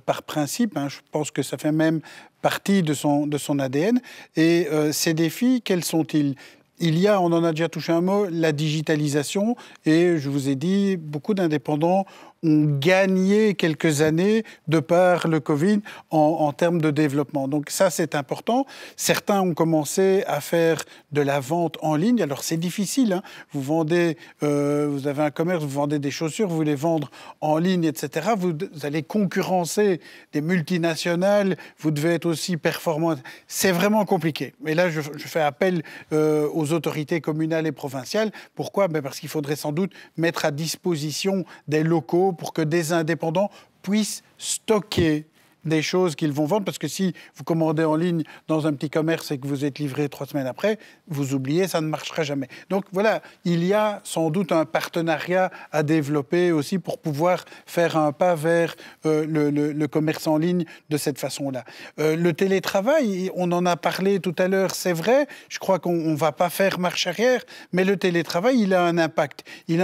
par principe. Je pense que ça fait même partie de son ADN. Et ces défis, quels sont-ils ? Il y a, on en a déjà touché un mot, la digitalisation, et je vous ai dit, beaucoup d'indépendants ont gagné quelques années de par le Covid en termes de développement. Donc ça, c'est important. Certains ont commencé à faire de la vente en ligne. Alors c'est difficile. Vous vendez, vous avez un commerce, vous vendez des chaussures, vous les vendre en ligne, etc. Vous allez concurrencer des multinationales. Vous devez être aussi performant. C'est vraiment compliqué. Et là, je fais appel aux autorités communales et provinciales. Pourquoi ? Parce qu'il faudrait sans doute mettre à disposition des locaux pour que des indépendants puissent stocker des choses qu'ils vont vendre, parce que si vous commandez en ligne dans un petit commerce et que vous êtes livré 3 semaines après, vous oubliez, ça ne marchera jamais. Donc voilà, il y a sans doute un partenariat à développer aussi pour pouvoir faire un pas vers le commerce en ligne de cette façon-là. Le télétravail, on en a parlé tout à l'heure, c'est vrai, je crois qu'on ne va pas faire marche arrière, mais le télétravail, il a un impact. Il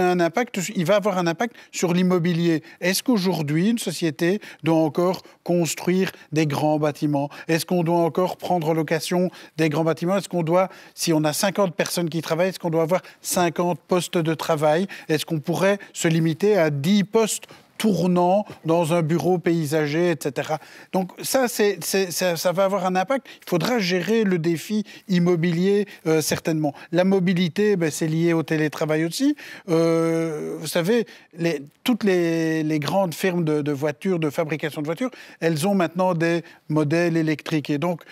va avoir un impact sur l'immobilier. Est-ce qu'aujourd'hui, une société doit encore construire des grands bâtiments? Est-ce qu'on doit encore prendre en location des grands bâtiments? Est-ce qu'on doit, si on a 50 personnes qui travaillent, est-ce qu'on doit avoir 50 postes de travail? Est-ce qu'on pourrait se limiter à 10 postes tournant dans un bureau paysager, etc. Donc ça va avoir un impact. Il faudra gérer le défi immobilier, certainement. La mobilité, c'est lié au télétravail aussi. Vous savez, toutes les grandes firmes de voitures, de fabrication de voitures, elles ont maintenant des modèles électriques. Et donc,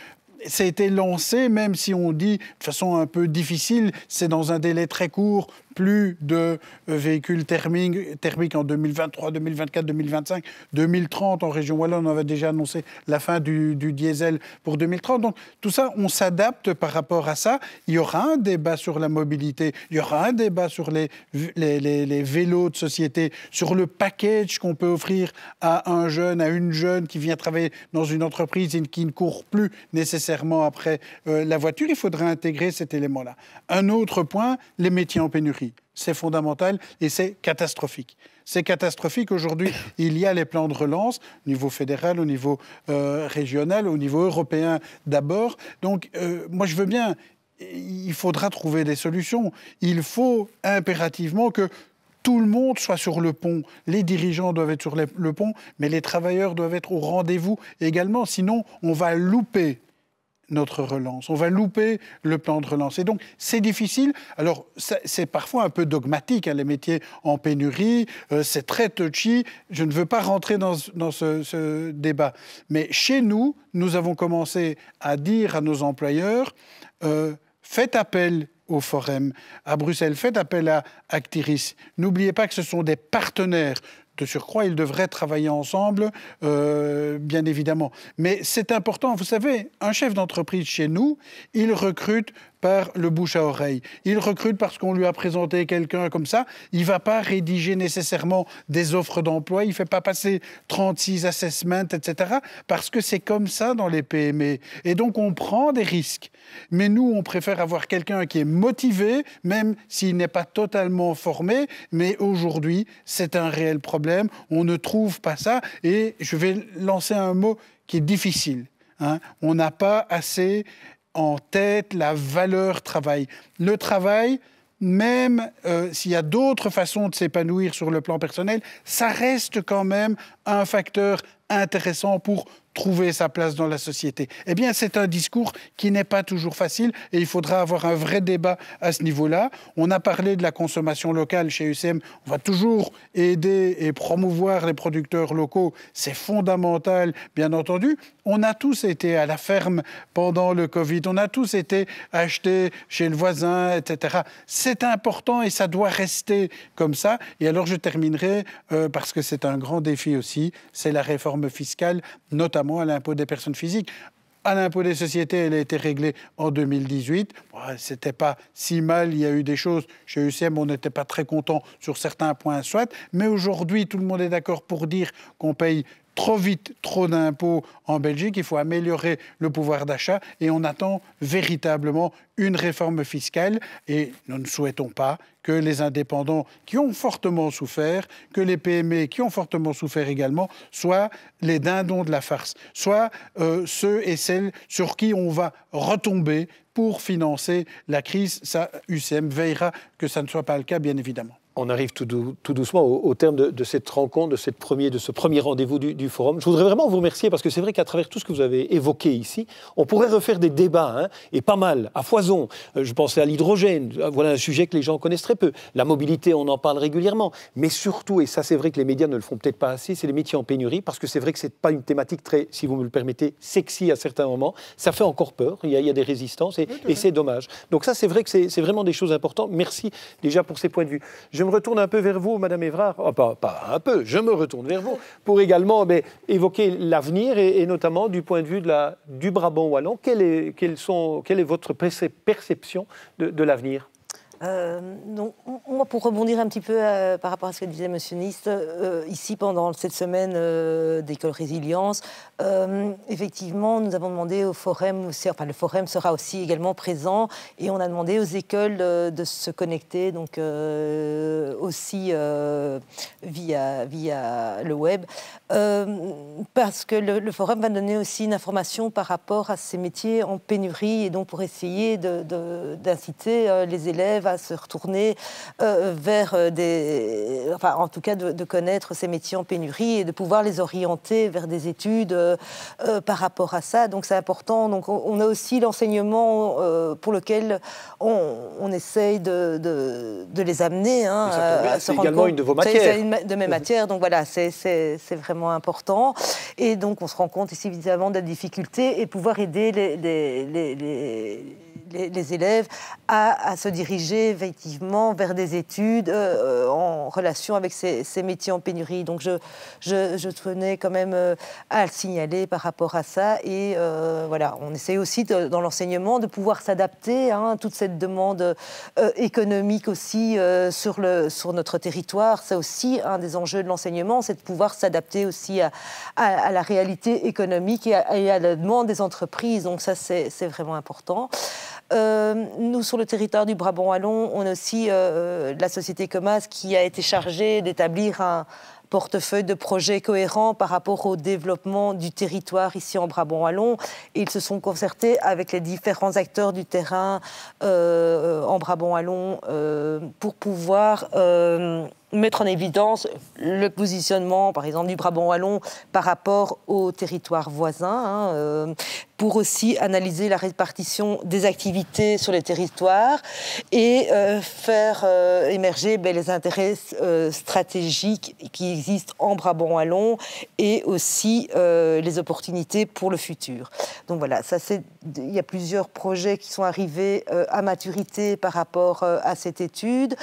ça a été lancé, même si on dit de façon un peu difficile, c'est dans un délai très court, plus de véhicules thermiques en 2023, 2024, 2025, 2030. En région Wallonne, on avait déjà annoncé la fin du diesel pour 2030. Donc tout ça, on s'adapte par rapport à ça. Il y aura un débat sur la mobilité, il y aura un débat sur les vélos de société, sur le package qu'on peut offrir à un jeune, à une jeune qui vient travailler dans une entreprise et qui ne court plus nécessairement après la voiture. Il faudra intégrer cet élément-là. Un autre point, les métiers en pénurie. C'est fondamental et c'est catastrophique. C'est catastrophique. Aujourd'hui, il y a les plans de relance au niveau fédéral, au niveau régional, au niveau européen d'abord. Donc, moi, je veux bien, il faudra trouver des solutions. Il faut impérativement que tout le monde soit sur le pont. Les dirigeants doivent être sur le pont, mais les travailleurs doivent être au rendez-vous également. Sinon, on va louper notre relance. On va louper le plan de relance. Et donc, c'est difficile. Alors, c'est parfois un peu dogmatique, les métiers en pénurie, c'est très touchy. Je ne veux pas rentrer dans ce débat. Mais chez nous, nous avons commencé à dire à nos employeurs, faites appel au Forum à Bruxelles. Faites appel à Actiris. N'oubliez pas que ce sont des partenaires. De surcroît, ils devraient travailler ensemble, bien évidemment. Mais c'est important, vous savez, un chef d'entreprise chez nous, il recrute par le bouche à oreille. Il recrute parce qu'on lui a présenté quelqu'un comme ça. Il ne va pas rédiger nécessairement des offres d'emploi. Il ne fait pas passer 36 assessments, etc. Parce que c'est comme ça dans les PME. Et donc, on prend des risques. Mais nous, on préfère avoir quelqu'un qui est motivé, même s'il n'est pas totalement formé. Mais aujourd'hui, c'est un réel problème. On ne trouve pas ça. Et je vais lancer un mot qui est difficile. On n'a pas assez en tête la valeur travail. Le travail, même s'il y a d'autres façons de s'épanouir sur le plan personnel, ça reste quand même un facteur intéressant pour trouver sa place dans la société. Eh bien, c'est un discours qui n'est pas toujours facile et il faudra avoir un vrai débat à ce niveau-là. On a parlé de la consommation locale chez UCM. On va toujours aider et promouvoir les producteurs locaux. C'est fondamental, bien entendu. On a tous été à la ferme pendant le Covid. On a tous été acheter chez le voisin, etc. C'est important et ça doit rester comme ça. Et alors, je terminerai, parce que c'est un grand défi aussi, c'est la réforme fiscale, notamment à l'impôt des personnes physiques. À l'impôt des sociétés, elle a été réglée en 2018. C'était pas si mal, il y a eu des choses. Chez UCM, on n'était pas très content sur certains points, soit. Mais aujourd'hui, tout le monde est d'accord pour dire qu'on paye trop vite, trop d'impôts en Belgique. Il faut améliorer le pouvoir d'achat et on attend véritablement une réforme fiscale. Et nous ne souhaitons pas que les indépendants qui ont fortement souffert, que les PME qui ont fortement souffert également, soient les dindons de la farce, soient ceux et celles sur qui on va retomber pour financer la crise. Ça, UCM veillera que ça ne soit pas le cas, bien évidemment. On arrive tout doucement au terme de cette rencontre, de ce premier rendez-vous du forum. Je voudrais vraiment vous remercier parce que c'est vrai qu'à travers tout ce que vous avez évoqué ici, on pourrait refaire des débats, et pas mal, à foison. Je pensais à l'hydrogène, voilà un sujet que les gens connaissent très peu. La mobilité, on en parle régulièrement. Mais surtout, et ça c'est vrai que les médias ne le font peut-être pas assez, c'est les métiers en pénurie, parce que c'est vrai que ce n'est pas une thématique très, si vous me le permettez, sexy à certains moments. Ça fait encore peur, il y a des résistances, et c'est dommage. Donc ça, c'est vrai que c'est vraiment des choses importantes. Merci déjà pour ces points de vue. Je me retourne un peu vers vous, Madame Évrard, pas un peu, je me retourne vers vous, pour également évoquer l'avenir et notamment du point de vue du Brabant wallon. Quelle est votre perception de l'avenir ? Donc, moi, pour rebondir un petit peu par rapport à ce que disait Monsieur Nist, ici, pendant cette semaine d'École Résilience, effectivement, nous avons demandé au Forum, le Forum sera aussi également présent, et on a demandé aux écoles de se connecter, donc aussi via le web, parce que le Forum va donner aussi une information par rapport à ces métiers en pénurie, et donc pour essayer d'inciter les élèves à se retourner vers en tout cas de connaître ces métiers en pénurie et de pouvoir les orienter vers des études par rapport à ça. Donc c'est important. Donc on a aussi l'enseignement pour lequel on essaye de les amener. C'est également une de vos matières. C'est une de mes matières. Donc voilà, c'est vraiment important. Et donc on se rend compte ici évidemment de la difficulté et pouvoir aider les élèves à se diriger effectivement vers des études en relation avec ces métiers en pénurie. Donc je tenais quand même à le signaler par rapport à ça. Et voilà, on essaie aussi dans l'enseignement de pouvoir s'adapter à toute cette demande économique aussi sur notre territoire. C'est aussi un des enjeux de l'enseignement, c'est de pouvoir s'adapter aussi à la réalité économique et à la demande des entreprises. Donc ça, c'est vraiment important. Nous, sur le territoire du Brabant wallon, on a aussi la société Comas qui a été chargée d'établir un portefeuille de projets cohérents par rapport au développement du territoire ici en Brabant wallon. Et ils se sont concertés avec les différents acteurs du terrain en Brabant wallon pour pouvoir mettre en évidence le positionnement, par exemple, du Brabant wallon par rapport aux territoires voisins, pour aussi analyser la répartition des activités sur les territoires et faire émerger les intérêts stratégiques qui existent en Brabant wallon et aussi les opportunités pour le futur. Donc voilà, il y a plusieurs projets qui sont arrivés à maturité par rapport à cette étude.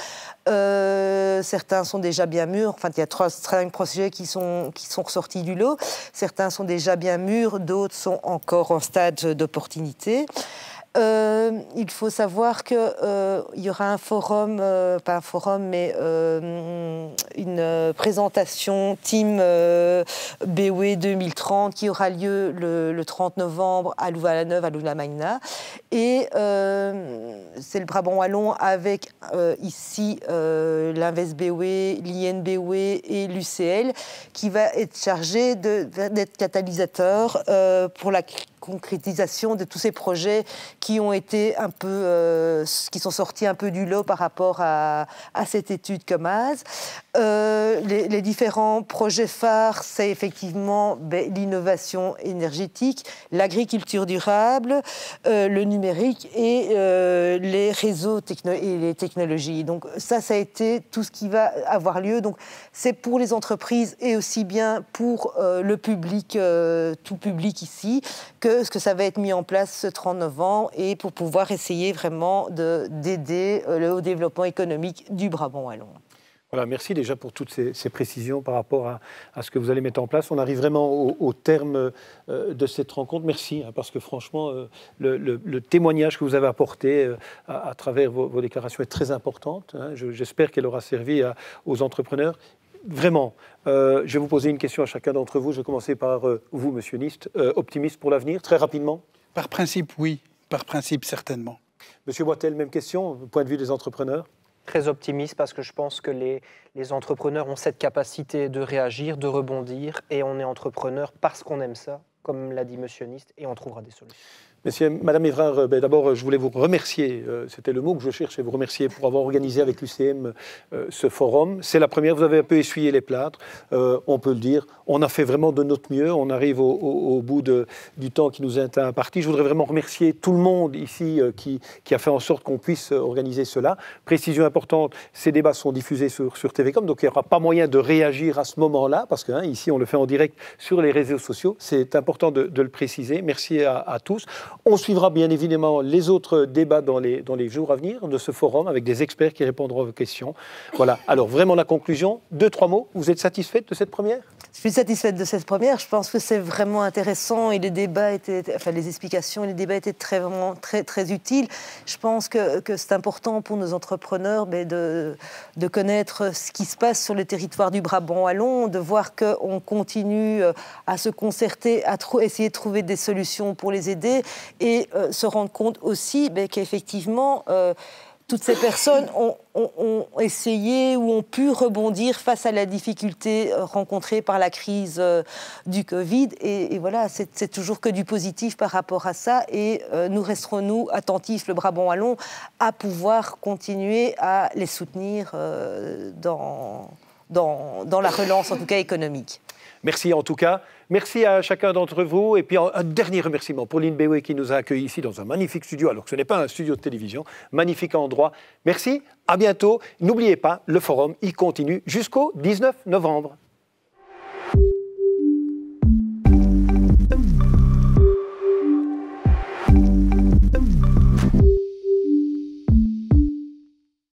Certains sont déjà bien mûrs, enfin il y a 3-5 projets qui sont ressortis du lot. Certains sont déjà bien mûrs, d'autres sont encore en stade d'opportunité. Il faut savoir qu'il y aura un forum, pas un forum, mais une présentation Team BOE 2030 qui aura lieu le 30 novembre à Louvain-la-Neuve, à Louvain-la-Magna. Et c'est le Brabant wallon avec ici l'Invest BOE, l'IN BOE et l'UCL qui va être chargé d'être catalyseur pour la concrétisation de tous ces projets qui ont été un peu, qui sont sortis un peu du lot par rapport à cette étude COMAS. Les différents projets phares, c'est effectivement l'innovation énergétique, l'agriculture durable, le numérique et les réseaux et les technologies. Donc ça a été tout ce qui va avoir lieu. Donc c'est pour les entreprises et aussi bien pour le public, tout public ici, que ça va être mis en place ce 30 novembre et pour pouvoir essayer vraiment d'aider au développement économique du Brabant wallon. Voilà, merci déjà pour toutes ces précisions par rapport à ce que vous allez mettre en place. On arrive vraiment au terme de cette rencontre. Merci, parce que franchement, le témoignage que vous avez apporté à travers vos déclarations est très importante. J'espère qu'elle aura servi aux entrepreneurs. Vraiment, je vais vous poser une question à chacun d'entre vous. Je vais commencer par vous, Monsieur Nist. Optimiste pour l'avenir, très rapidement? Par principe, oui. Par principe, certainement. Monsieur Boitel, même question, du point de vue des entrepreneurs? Très optimiste parce que je pense que les entrepreneurs ont cette capacité de réagir, de rebondir et on est entrepreneur parce qu'on aime ça, comme l'a dit Monsieur Nist, et on trouvera des solutions. Madame Évrard, d'abord, je voulais vous remercier, c'était le mot que je cherchais, vous remercier pour avoir organisé avec l'UCM ce forum. C'est la première, vous avez un peu essuyé les plâtres, on peut le dire. On a fait vraiment de notre mieux, on arrive au bout du temps qui nous est imparti. Je voudrais vraiment remercier tout le monde ici qui a fait en sorte qu'on puisse organiser cela. Précision importante, ces débats sont diffusés sur TVcom, donc il n'y aura pas moyen de réagir à ce moment-là, parce que ici on le fait en direct sur les réseaux sociaux. C'est important de le préciser. Merci à tous. On suivra bien évidemment les autres débats dans les jours à venir de ce forum avec des experts qui répondront à vos questions. Voilà, alors vraiment la conclusion, 2-3 mots. Vous êtes satisfaite de cette première? Je suis satisfaite de cette première. Je pense que c'est vraiment intéressant et les explications et les débats étaient vraiment très, très utiles. Je pense que c'est important pour nos entrepreneurs de connaître ce qui se passe sur le territoire du Brabant wallon, de voir qu'on continue à se concerter, à essayer de trouver des solutions pour les aider et se rendre compte aussi qu'effectivement, toutes ces personnes ont essayé ou ont pu rebondir face à la difficulté rencontrée par la crise du Covid. Et voilà, c'est toujours que du positif par rapport à ça. Et nous resterons, nous, attentifs, le Brabant wallon, à pouvoir continuer à les soutenir dans la relance, en tout cas économique. Merci en tout cas. Merci à chacun d'entre vous. Et puis un dernier remerciement pour l'IN BOE qui nous a accueillis ici dans un magnifique studio, alors que ce n'est pas un studio de télévision. Magnifique endroit. Merci, à bientôt. N'oubliez pas, le forum, il continue jusqu'au 19 novembre.